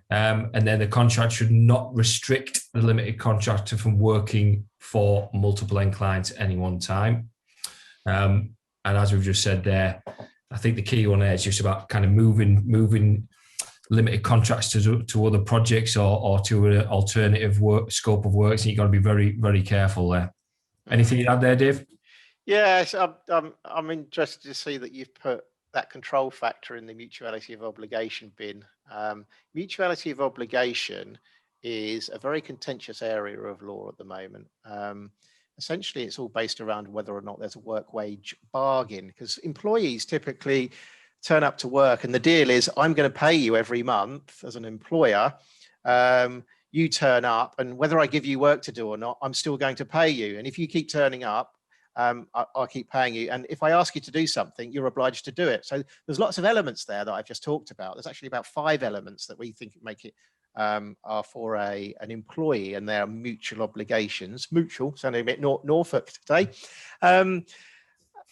And then the contract should not restrict the limited contractor from working for multiple end clients at any one time. And as we've just said there, I think the key one there is just about kind of moving limited contracts to other projects or to an alternative scope of work. So you've got to be very, very careful there. Anything you add there, Dave? Yes, I'm interested to see that you've put that control factor in the mutuality of obligation bin. Mutuality of obligation is a very contentious area of law at the moment. Essentially, it's all based around whether or not there's a work wage bargain, because employees typically turn up to work and the deal is, I'm going to pay you every month as an employer. You turn up, and whether I give you work to do or not, I'm still going to pay you. And if you keep turning up, I'll keep paying you. And if I ask you to do something, you're obliged to do it. So there's lots of elements there that I've just talked about. There's actually about 5 elements that we think make it are for an employee and their mutual obligations. Mutual, sounding a bit Norfolk today.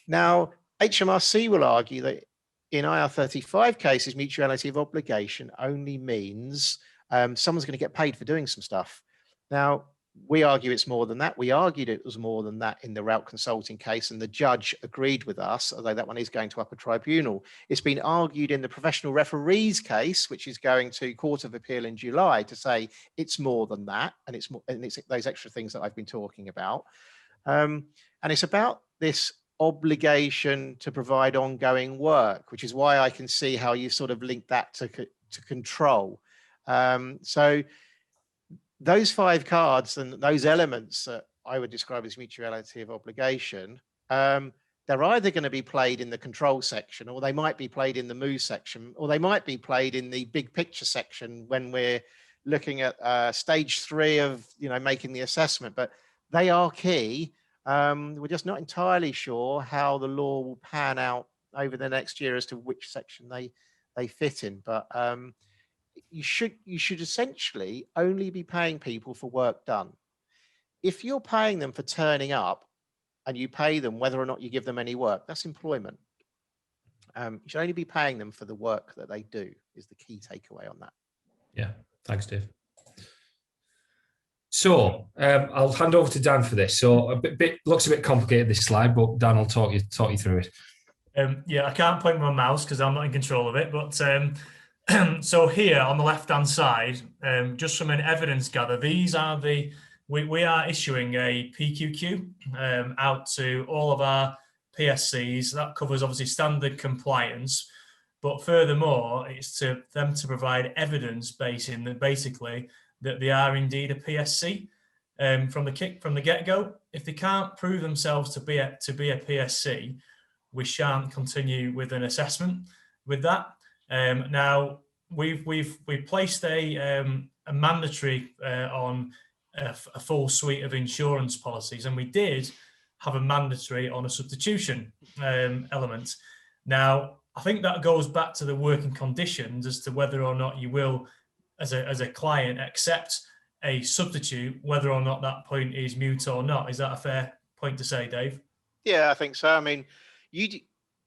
Now, HMRC will argue that in IR35 cases, mutuality of obligation only means someone's going to get paid for doing some stuff. Now, we argue it's more than that. We argued it was more than that in the route consulting case, and the judge agreed with us, although that one is going to upper tribunal. It's been argued in the professional referees case, which is going to Court of Appeal in July, to say it's more than that, and it's those extra things that I've been talking about. And it's about this obligation to provide ongoing work, which is why I can see how you sort of link that to control. So those 5 cards and those elements that I would describe as mutuality of obligation, they're either going to be played in the control section, or they might be played in the move section, or they might be played in the big picture section when we're looking at stage 3 of making the assessment. But they are key. We're just not entirely sure how the law will pan out over the next year as to which section they fit in. But you should essentially only be paying people for work done. If you're paying them for turning up and you pay them whether or not you give them any work. That's employment. You should only be paying them for the work that they do, is the key takeaway on that. Yeah, thanks, Dave. So I'll hand over to Dan for this. So a bit looks a bit complicated, this slide, but Dan will talk you through it. Yeah, I can't point my mouse because I'm not in control of it. But so here on the left-hand side, just from an evidence gather, these are we are issuing a PQQ out to all of our PSCs. That covers obviously standard compliance, but furthermore, it's to them to provide evidence basing that basically that they are indeed a PSC from the get-go. If they can't prove themselves to be a PSC, we shan't continue with an assessment with that. Now we've placed a mandatory on a full suite of insurance policies, and we did have a mandatory on a substitution element. Now I think that goes back to the working conditions as to whether or not you will, as a client, accept a substitute, whether or not that point is moot or not. Is that a fair point to say, Dave? Yeah, I think so. I mean, you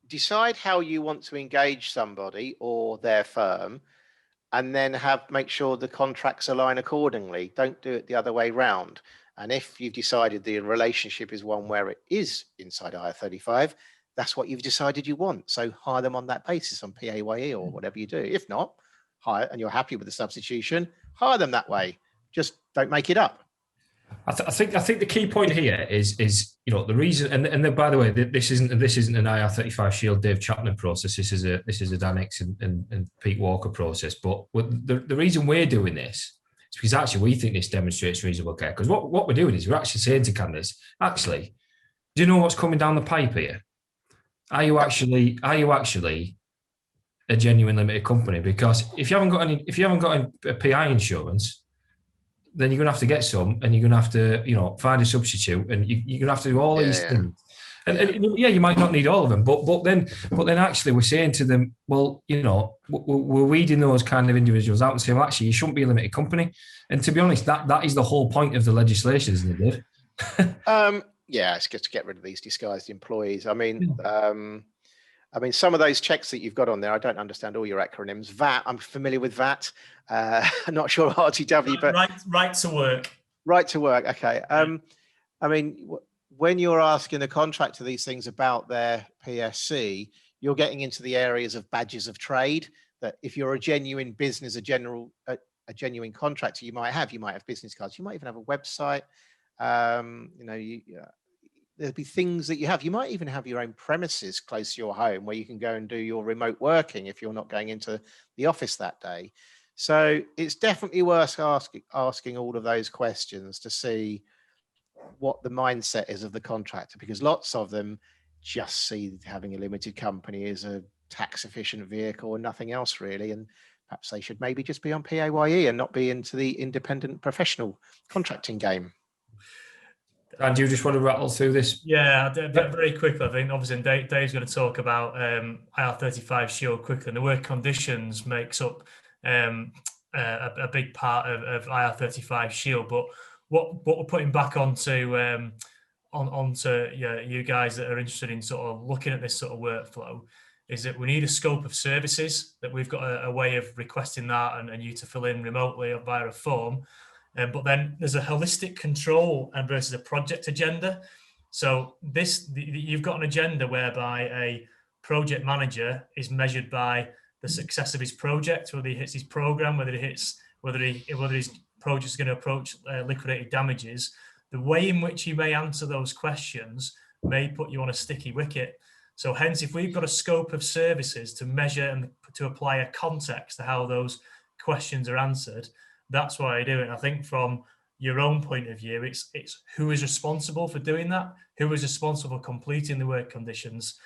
decide how you want to engage somebody or their firm, and then make sure the contracts align accordingly. Don't do it the other way round. And if you've decided the relationship is one where it is inside IR35, that's what you've decided you want. So hire them on that basis, on PAYE or whatever you do. If not, hire, and you're happy with the substitution, hire them that way. Just don't make it up. I think the key point here is the reason, and then, by the way, this isn't an IR35 Shield Dave Chaplin process. This is a Dan Hicks and Pete Walker process. But the reason we're doing this is because actually we think this demonstrates reasonable care. Because what we're doing is we're actually saying to candidates, actually, do you know what's coming down the pipe here? Are you actually a genuine limited company? Because if you haven't got a PI insurance, then you're going to have to get some, and you're going to have to, find a substitute, and you're going to have to do all these things. And you might not need all of them, but then actually we're saying to them, well, we're weeding those kind of individuals out and saying, well, actually, you shouldn't be a limited company. And to be honest, that is the whole point of the legislation, isn't it, Dave? Yeah, it's just to get rid of these disguised employees. I mean, some of those checks that you've got on there, I don't understand all your acronyms. VAT, I'm familiar with VAT. I'm not sure RTW, but right to work. Right to work. Okay. I mean, when you're asking the contractor these things about their PSC, you're getting into the areas of badges of trade. That if you're a genuine business, a genuine contractor, you might have business cards. You might even have a website. There'll be things that you have. You might even have your own premises close to your home where you can go and do your remote working if you're not going into the office that day. So it's definitely worth asking all of those questions to see what the mindset is of the contractor, because lots of them just see having a limited company as a tax efficient vehicle and nothing else really. And perhaps they should maybe just be on PAYE and not be into the independent professional contracting game. And do you just want to rattle through this? Yeah, very quickly. I think obviously Dave's going to talk about IR35 Shield quickly, and the work conditions makes up a big part of IR35 Shield. But what we're putting back onto you guys that are interested in sort of looking at this sort of workflow is that we need a scope of services, that we've got a way of requesting that and you to fill in remotely or via a form. But then there's a holistic control and versus a project agenda. So you've got an agenda whereby a project manager is measured by the success of his project, whether he hits his program, whether his project is going to approach liquidated damages. The way in which you may answer those questions may put you on a sticky wicket. So hence, if we've got a scope of services to measure and to apply a context to how those questions are answered, that's why I do it. I think from your own point of view, it's who is responsible for doing that, who is responsible for completing the work conditions.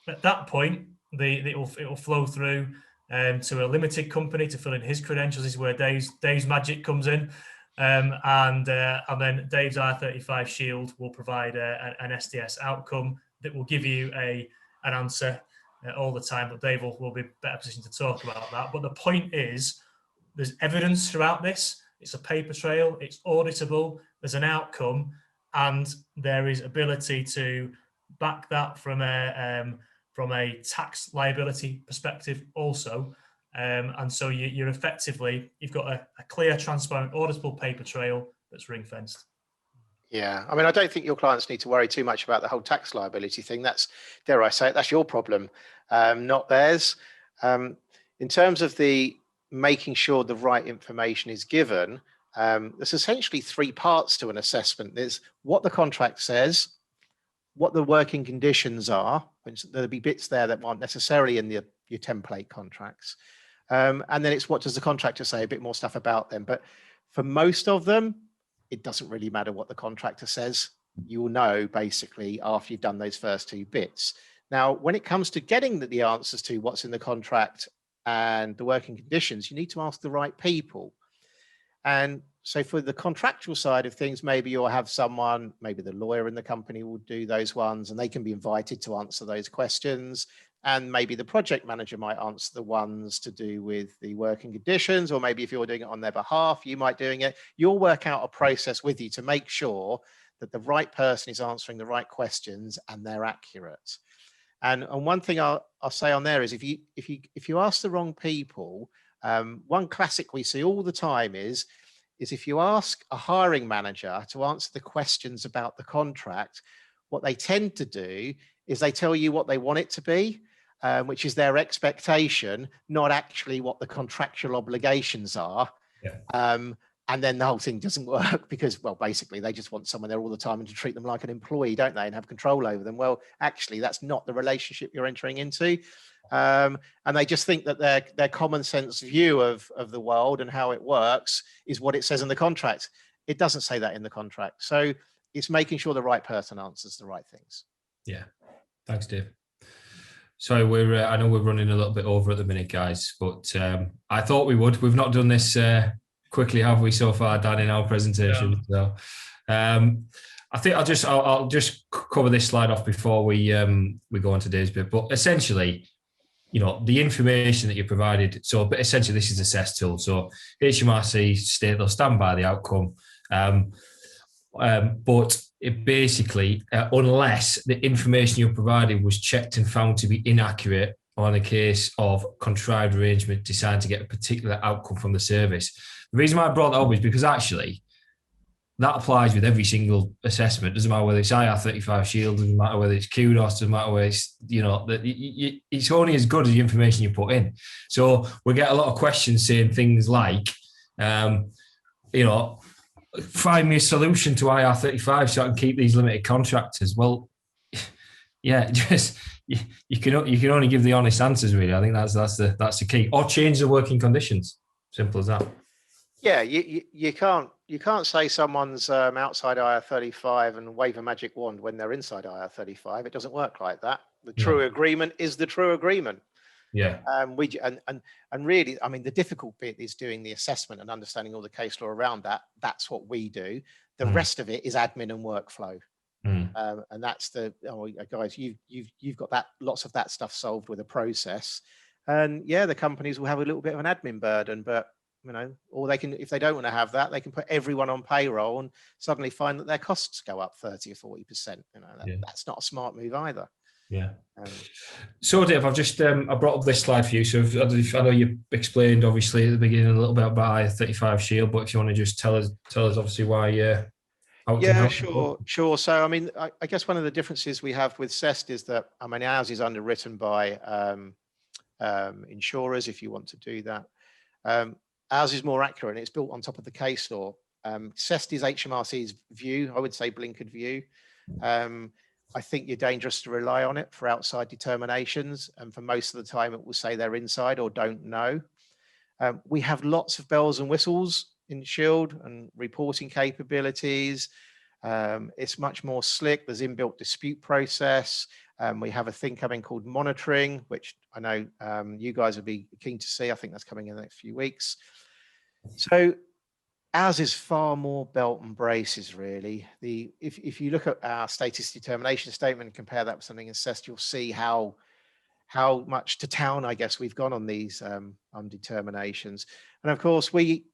At that point, it will flow through to a limited company to fill in his credentials. This is where Dave's magic comes in, and then Dave's IR35 Shield will provide an SDS outcome that will give you an answer all the time. But Dave will be better positioned to talk about that. But the point is, there's evidence throughout this. It's a paper trail. It's auditable. There's an outcome. and there is ability to back that from a tax liability perspective also. And so you're effectively, you've got a clear, transparent, auditable paper trail that's ring fenced. Yeah, I mean, I don't think your clients need to worry too much about the whole tax liability thing. That's, dare I say it, that's your problem, not theirs. In terms of the making sure the right information is given, there's essentially three parts to an assessment. There's what the contract says, what the working conditions are, which there'll be bits there that aren't necessarily in your template contracts. And then it's what does the contractor say, a bit more stuff about them. But for most of them, it doesn't really matter what the contractor says. You will know basically after you've done those first two bits. Now, when it comes to getting the answers to what's in the contract and the working conditions, you need to ask the right people. And so for the contractual side of things, maybe you'll have someone, maybe the lawyer in the company will do those ones, and they can be invited to answer those questions. And maybe the project manager might answer the ones to do with the working conditions, or maybe if you're doing it on their behalf, you might doing it. You'll work out a process with you to make sure that the right person is answering the right questions and they're accurate. And one thing I'll say on there is if you ask the wrong people, one classic we see all the time is if you ask a hiring manager to answer the questions about the contract, what they tend to do is they tell you what they want it to be, which is their expectation, not actually what the contractual obligations are. Yeah. And then the whole thing doesn't work because, well, basically they just want someone there all the time and to treat them like an employee, don't they, and have control over them. Well, actually, that's not the relationship you're entering into. And they just think that their common sense view of the world and how it works is what it says in the contract. It doesn't say that in the contract. So it's making sure the right person answers the right things. Yeah. Thanks, Dave. So I know we're running a little bit over at the minute, guys, but I thought we would. We've not done this quickly, have we, so far, Dan, in our presentation? Yeah. So I think I'll just cover this slide off before we go on to today's bit. But essentially, you know, the information that you provided. So, but essentially, this is a assess tool. So HMRC state they'll stand by the outcome, but it basically, unless the information you provided was checked and found to be inaccurate, or in a case of contrived arrangement designed to get a particular outcome from the service. The reason why I brought that up is because actually that applies with every single assessment. Doesn't matter whether it's IR35 Shield, doesn't matter whether it's QDOS, doesn't matter whether it's, you know, it's only as good as the information you put in. So we get a lot of questions saying things like, you know, find me a solution to IR35 so I can keep these limited contractors. Well, yeah, just you can only give the honest answers, really. I think that's the key. Or change the working conditions. Simple as that. Yeah, you can't say someone's outside IR35 and wave a magic wand when they're inside IR35. It doesn't work like that. The true agreement is the true agreement. Yeah. And really, I mean, the difficult bit is doing the assessment and understanding all the case law around that. That's what we do. The rest of it is admin and workflow. And that's guys, you've got that, lots of that stuff solved with a process. And yeah, the companies will have a little bit of an admin burden, but you know, or they can, if they don't want to have that, they can put everyone on payroll and suddenly find that their costs go up 30 or 40%. You know, that's not a smart move either. Yeah. So Dave, I've just I brought up this slide for you. So I know you explained obviously at the beginning a little bit about IR35 Shield, but if you want to just tell us obviously why. Yeah, sure. So I mean, I guess one of the differences we have with CEST is that, I mean, ours is underwritten by insurers if you want to do that. Ours is more accurate and it's built on top of the case law. CEST is HMRC's view, I would say blinkered view. I think you're dangerous to rely on it for outside determinations. And for most of the time, it will say they're inside or don't know. We have lots of bells and whistles in Shield and reporting capabilities. It's much more slick. There's inbuilt dispute process. We have a thing coming called monitoring, which I know you guys will be keen to see. I think that's coming in the next few weeks. So ours is far more belt and braces, really. If you look at our status determination statement and compare that with something in CEST, you'll see how much to town, I guess, we've gone on these determinations. And of course, we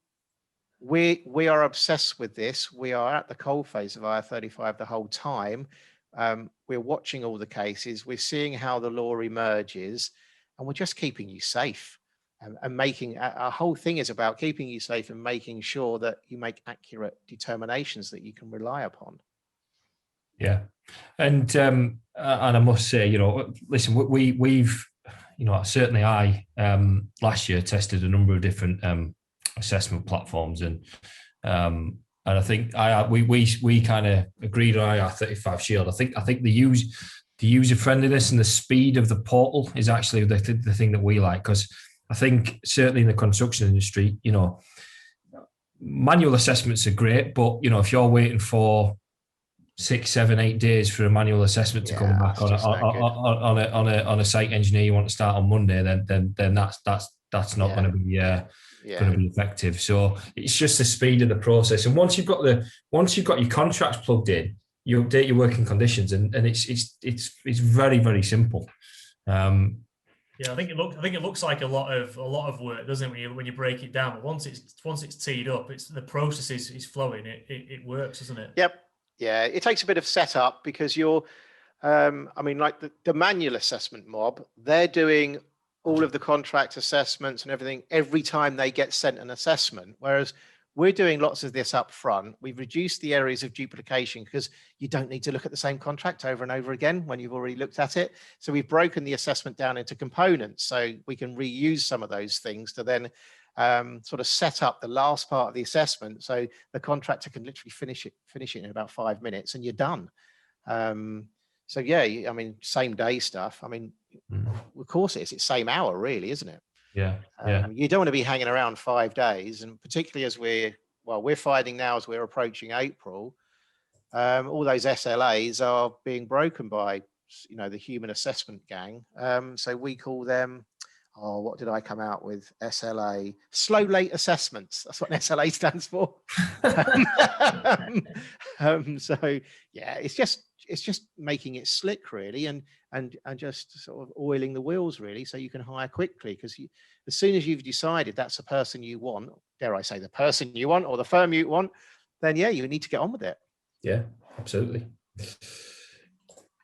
we are obsessed with this. We are at the coalface of IR35 the whole time. We're watching all the cases. We're seeing how the law emerges, and we're just keeping you safe. And making our whole thing is about keeping you safe and making sure that you make accurate determinations that you can rely upon. Yeah, and I must say, you know, listen, we've, you know, certainly I last year tested a number of different assessment platforms, and I think we kind of agreed on IR35 Shield. I think the user friendliness and the speed of the portal is actually the thing that we like, because I think certainly in the construction industry, you know, manual assessments are great, but you know, if you're waiting for 6, 7, 8 days for a manual assessment to come back on a site engineer you want to start on Monday, then that's not going to be going to be effective. So it's just the speed of the process. And once you've got your contracts plugged in, you update your working conditions, and it's very, very simple. Yeah, I think it looks like a lot of work, doesn't it, when you break it down? But once it's teed up, the process is flowing. It works, doesn't it? Yep. Yeah, it takes a bit of setup, because you're, I mean, like the manual assessment mob, they're doing all of the contract assessments and everything every time they get sent an assessment, whereas we're doing lots of this up front. We've reduced the areas of duplication because you don't need to look at the same contract over and over again when you've already looked at it. So we've broken the assessment down into components, so we can reuse some of those things to then sort of set up the last part of the assessment, so the contractor can literally finish it in about 5 minutes, and you're done. So yeah, I mean, same day stuff. I mean, of course it's same hour, really, isn't it? Yeah. You don't want to be hanging around 5 days, and particularly as we're finding now as we're approaching April, all those SLAs are being broken by, you know, the human assessment gang. So we call them, what did I come out with? SLA, slow late assessments. That's what an SLA stands for. So yeah, it's just making it slick, really, and just sort of oiling the wheels, really, so you can hire quickly, because as soon as you've decided that's the person you want, dare I say the person you want or the firm you want, then yeah, you need to get on with it. Yeah, absolutely.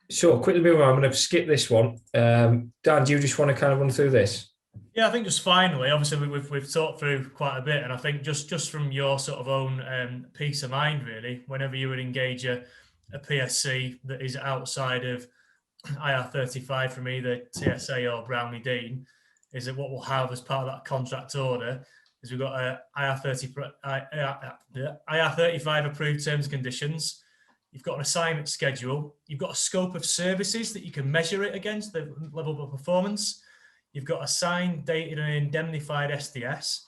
So quickly move on. I'm going to skip this one. Dan, do you just want to kind of run through this? Yeah, I think just finally, obviously we've talked through quite a bit, and I think just from your sort of own peace of mind, really, whenever you would engage a PSC that is outside of IR35 from either TSA or Brownlee Dean, is that what we'll have as part of that contract order is we've got a IR35 approved terms and conditions. You've got an assignment schedule. You've got a scope of services that you can measure it against, the level of performance. You've got a signed, dated and indemnified SDS.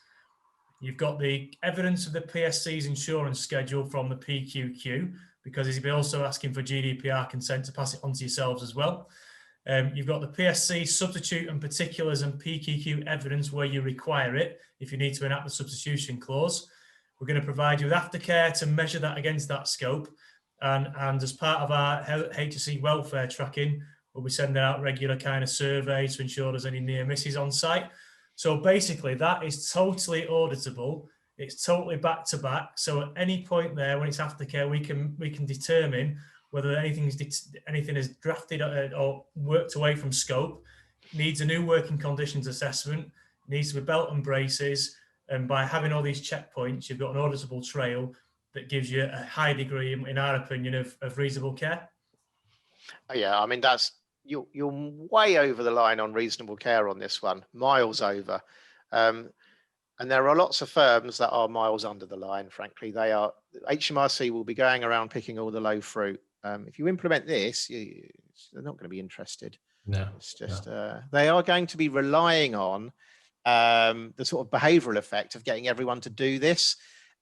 You've got the evidence of the PSC's insurance schedule from the PQQ, because he's also asking for GDPR consent to pass it on to yourselves as well. You've got the PSC substitute and particulars and PQQ evidence where you require it if you need to enact the substitution clause. We're going to provide you with aftercare to measure that against that scope. And as part of our HSE welfare tracking, we'll be sending out regular kind of surveys to ensure there's any near misses on site. So basically that is totally auditable. It's totally back to back. So at any point there, when it's aftercare, we can determine whether anything is drafted or worked away from scope, needs a new working conditions assessment, needs to be belt and braces. And by having all these checkpoints, you've got an auditable trail that gives you a high degree, in our opinion, of reasonable care. Yeah, I mean, you're way over the line on reasonable care on this one, miles over. And there are lots of firms that are miles under the line, frankly. HMRC will be going around picking all the low fruit. If you implement this, they're not going to be interested. No. It's just, they are going to be relying on the sort of behavioural effect of getting everyone to do this.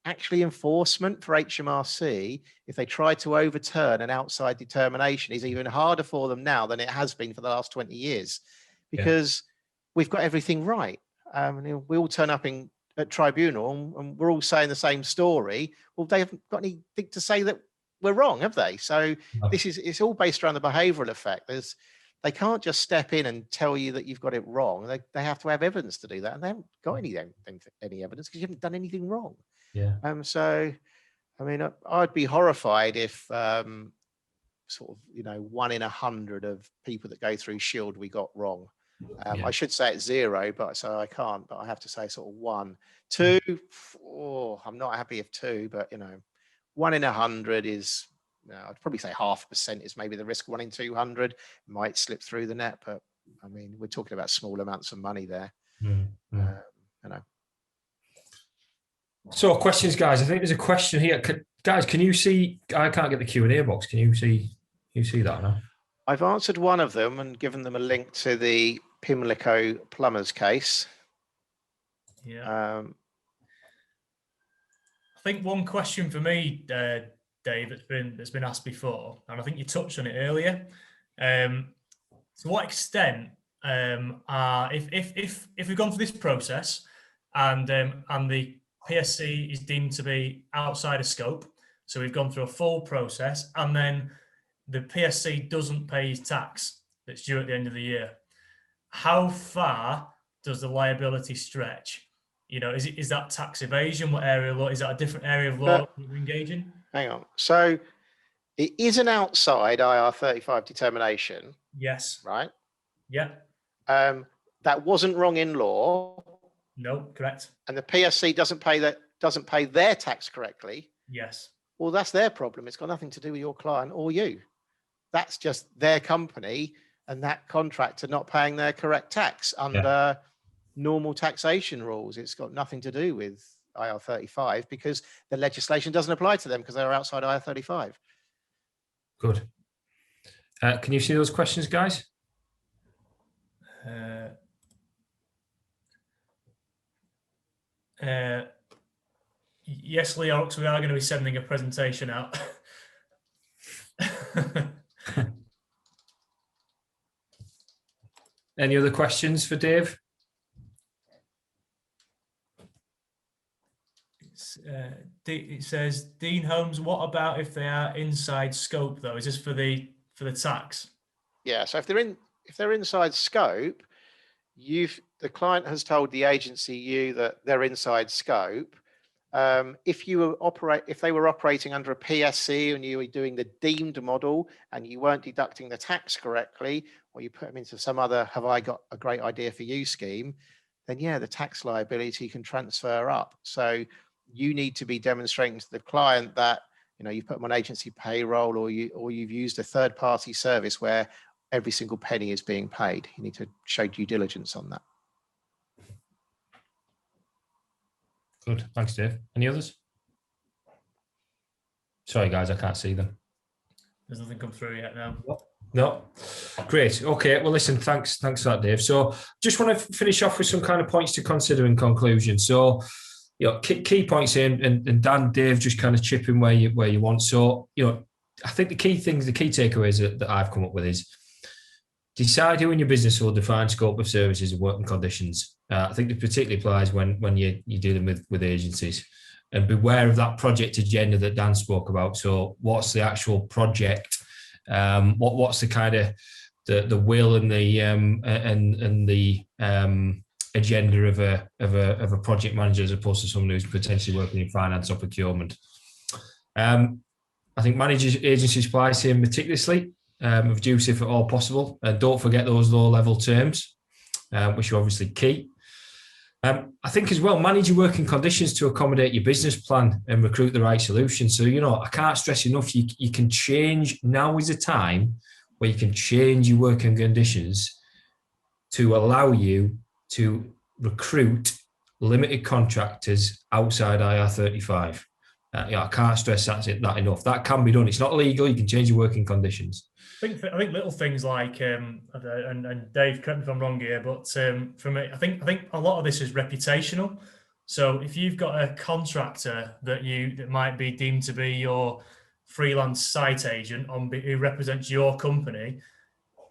Actually, enforcement for HMRC, if they try to overturn an outside determination, is even harder for them now than it has been for the last 20 years, because we've got everything right. We all turn up at tribunal and we're all saying the same story. Well, they haven't got anything to say that we're wrong, have they? So it's all based around the behavioural effect. They can't just step in and tell you that you've got it wrong. They have to have evidence to do that, and they haven't got any evidence because you haven't done anything wrong. Yeah. So, I mean, I'd be horrified if sort of, 1 in 100 of people that go through Shield we got wrong. I should say it's 0, but so I can't. But I have to say sort of 1, 2. Oh, I'm not happy if 2, but 1 in 100 is. I'd probably say 0.5% is maybe the risk. 1 in 200 might slip through the net, but I mean, we're talking about small amounts of money there. So questions, guys. I think there's a question here. Guys, can you see? I can't get the Q&A box. Can you see? You see that now? I've answered one of them and given them a link to the Pimlico plumbers case. Yeah. I think one question for me, Dave, that's been asked before, and I think you touched on it earlier. To what extent if we've gone through this process and the PSC is deemed to be outside of scope, so we've gone through a full process, and then the PSC doesn't pay his tax that's due at the end of the year, how far does the liability stretch? Is that tax evasion? What area of law? Is that a different area of law we engage in? Hang on. So it is an outside IR35 determination. Yes. Right? Yeah. That wasn't wrong in law. No, correct. And the PSC doesn't pay their tax correctly. Yes. Well, that's their problem. It's got nothing to do with your client or you. That's just their company and that contractor not paying their correct tax under normal taxation rules. It's got nothing to do with IR35 because the legislation doesn't apply to them because they're outside IR35. Good. Can you see those questions, guys? Yes, Leo, we are going to be sending a presentation out. Any other questions for Dave? It says, Dean Holmes, what about if they are inside scope though? Is this for the tax? Yeah, so if they're inside scope, the client has told the agency that they're inside scope. If they were operating under a PSC and you were doing the deemed model and you weren't deducting the tax correctly, or you put them into some other "have I got a great idea for you" scheme, then the tax liability can transfer up. So you need to be demonstrating to the client that you put them on agency payroll, or you've used a third-party service where every single penny is being paid. You need to show due diligence on that. Good. Thanks, Dave. Any others? Sorry, guys, I can't see them. There's nothing come through yet now. No. Great. Okay. Well, listen, thanks for that, Dave. So just want to finish off with some kind of points to consider in conclusion. So, key points here, and Dan, Dave, just kind of chip in where you want. So, I think the key takeaways that I've come up with is decide who in your business will define scope of services and working conditions. I think it particularly applies when you're dealing with agencies, and beware of that project agenda that Dan spoke about. So what's the actual project? What's the kind of the will and the agenda of a project manager as opposed to someone who's potentially working in finance or procurement? I think manage agency supply chain meticulously, reduce if at all possible, and don't forget those low-level terms, which are obviously key. I think as well, manage your working conditions to accommodate your business plan and recruit the right solution. So, I can't stress enough, you can change. Now is a time where you can change your working conditions to allow you to recruit limited contractors outside IR35. I can't stress that enough. That can be done. It's not illegal. You can change your working conditions. I think little things like, and Dave, correct me if I'm wrong here, but for me, I think a lot of this is reputational. So if you've got a contractor that might be deemed to be your freelance site agent who represents your company,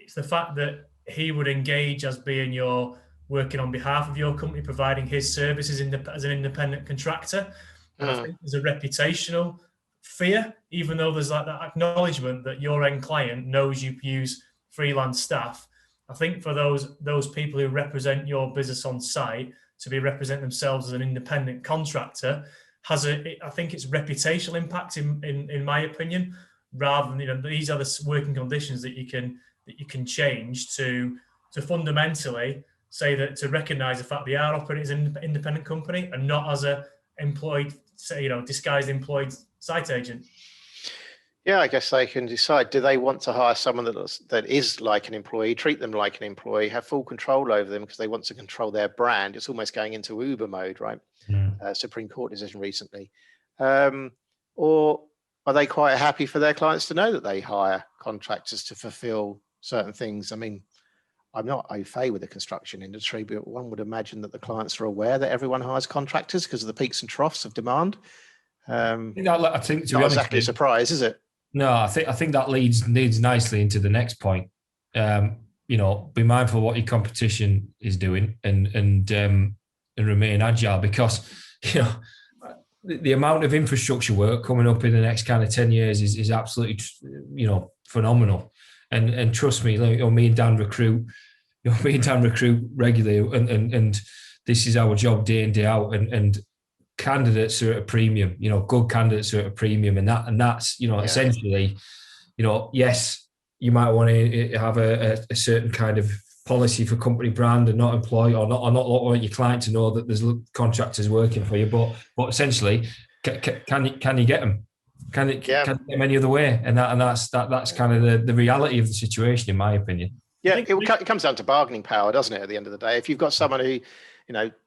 it's the fact that he would engage as being your working on behalf of your company, providing his services as an independent contractor. And I think there's a reputational fear, even though there's like that acknowledgement that your end client knows you use freelance staff. I think for those people who represent your business on site to be represent themselves as an independent contractor, I think it's reputational impact in my opinion, rather than, these are the working conditions that you can change to fundamentally say that, to recognise the fact they are operating as an independent company and not as a employed, disguised employed site agent. Yeah, I guess they can decide, do they want to hire someone that is like an employee, treat them like an employee, have full control over them because they want to control their brand. It's almost going into Uber mode, right? Supreme Court decision recently. Or are they quite happy for their clients to know that they hire contractors to fulfill certain things? I mean, I'm not au fait with the construction industry, but one would imagine that the clients are aware that everyone hires contractors because of the peaks and troughs of demand. I think, to not be honest, exactly a surprise, is it? No, I think that leads nicely into the next point. Be mindful of what your competition is doing and remain agile, because the amount of infrastructure work coming up in the next kind of 10 years is absolutely phenomenal. And trust me, me and Dan recruit regularly, and this is our job day in, day out, and candidates are at a premium, good candidates are at a premium, and that's essentially, yes, you might want to have a certain kind of policy for company brand and not employ or not want your client to know that there's contractors working for you, but essentially, can you get them? Can you get them any other way? And that's kind of the reality of the situation, in my opinion. Yeah, it comes down to bargaining power, doesn't it? At the end of the day, if you've got someone who,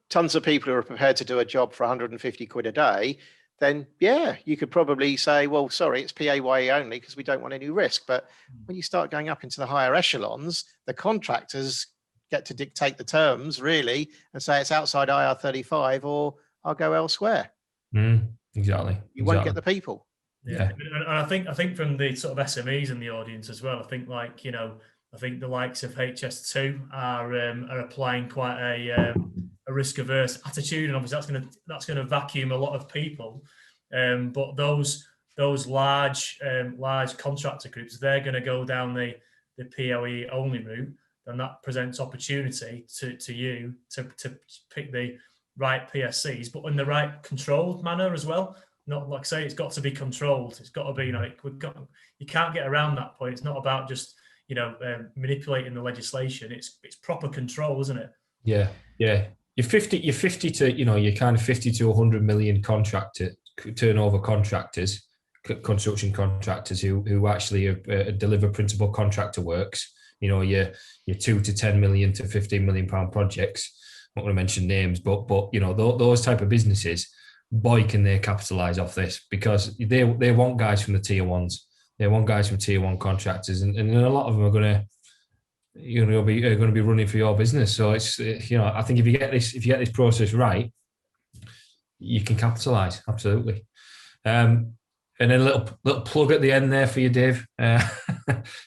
tons of people who are prepared to do a job for 150 quid a day, then yeah, you could probably say, well, sorry, it's PAYE only because we don't want any risk. But when you start going up into the higher echelons, the contractors get to dictate the terms, really, and say it's outside IR35 or I'll go elsewhere. Exactly. You won't get the people. Yeah. And I think from the sort of SMEs in the audience as well, I think I think the likes of HS2 are applying quite a risk-averse attitude, and obviously that's going to vacuum a lot of people. But those large contractor groups, they're going to go down the POE only route, and that presents opportunity to you to pick the right PSCs, but in the right controlled manner as well. Not like say it's got to be controlled. It's got to be you can't get around that point. It's not about just manipulating the legislation. It's proper control, isn't it? Yeah. You're 50 to you're kind of 50 to 100 million turnover contractors, construction contractors who actually deliver principal contractor works. Your 2 to 10 million to 15 million pound projects. I'm not going to mention names, but those type of businesses, boy, can they capitalise off this, because they want guys from the tier ones. They want guys from tier one contractors, and a lot of them are going to be running for your business. So it's I think if you get this process right, you can capitalise absolutely. And then a little plug at the end there for you, Dave.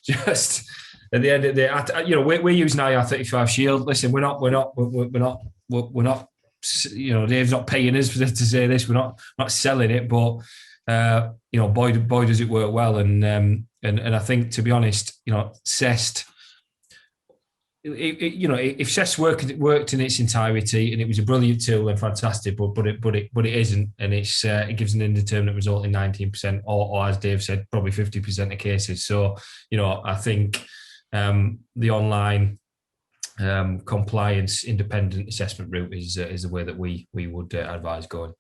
Just at the end of the day, we're using IR35 Shield. Listen, we're not. Dave's not paying us to say this. We're not selling it, but boy does it work well. And I think, to be honest, CEST. If CEST worked in its entirety and it was a brilliant tool, then fantastic. But it isn't, and it gives an indeterminate result in 19%, or as Dave said, probably 50% of cases. So I think the online compliance independent assessment route is the way that we would advise going.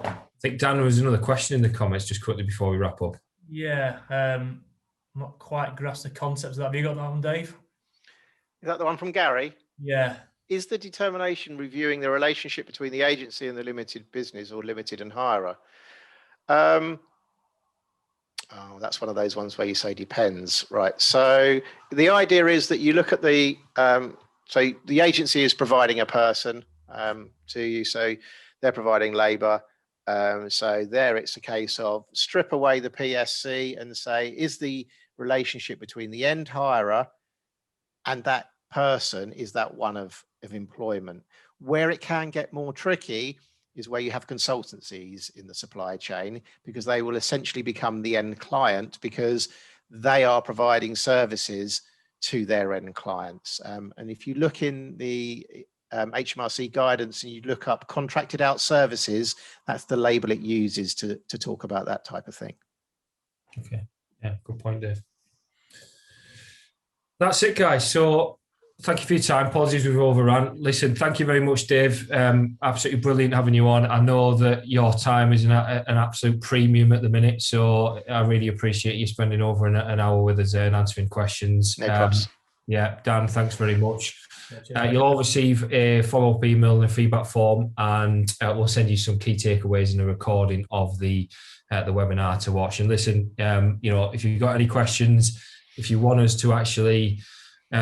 I think, Dan, there was another question in the comments just quickly before we wrap up. Yeah, not quite grasped the concept of that. Have you got that one, Dave? Is that the one from Gary? Yeah. Is the determination reviewing the relationship between the agency and the limited business, or limited and hirer? That's one of those ones where you say depends, right? So the idea is that you look at the so the agency is providing a person to you, so they're providing labour. So there it's a case of strip away the PSC and say, is the relationship between the end hirer and that person, is that one of employment? Where it can get more tricky is where you have consultancies in the supply chain, because they will essentially become the end client because they are providing services to their end clients. And if you look in the HMRC guidance and you look up contracted out services, that's the label it uses to talk about that type of thing. Okay. Yeah, good point, Dave. That's it, guys. So thank you for your time. Apologies we've overrun. Listen, thank you very much, Dave. Absolutely brilliant having you on. I know that your time is an absolute premium at the minute, so I really appreciate you spending over an hour with us and answering questions. No problems. Yeah, Dan, thanks very much. You'll all receive a follow-up email and a feedback form, and we'll send you some key takeaways and a recording of the webinar to watch. And listen, if you've got any questions, if you want us to actually,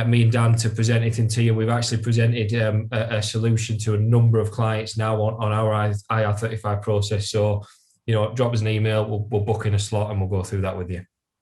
me and Dan, to present anything to you, we've actually presented a solution to a number of clients now on our IR35 process. So, drop us an email, we'll book in a slot and we'll go through that with you.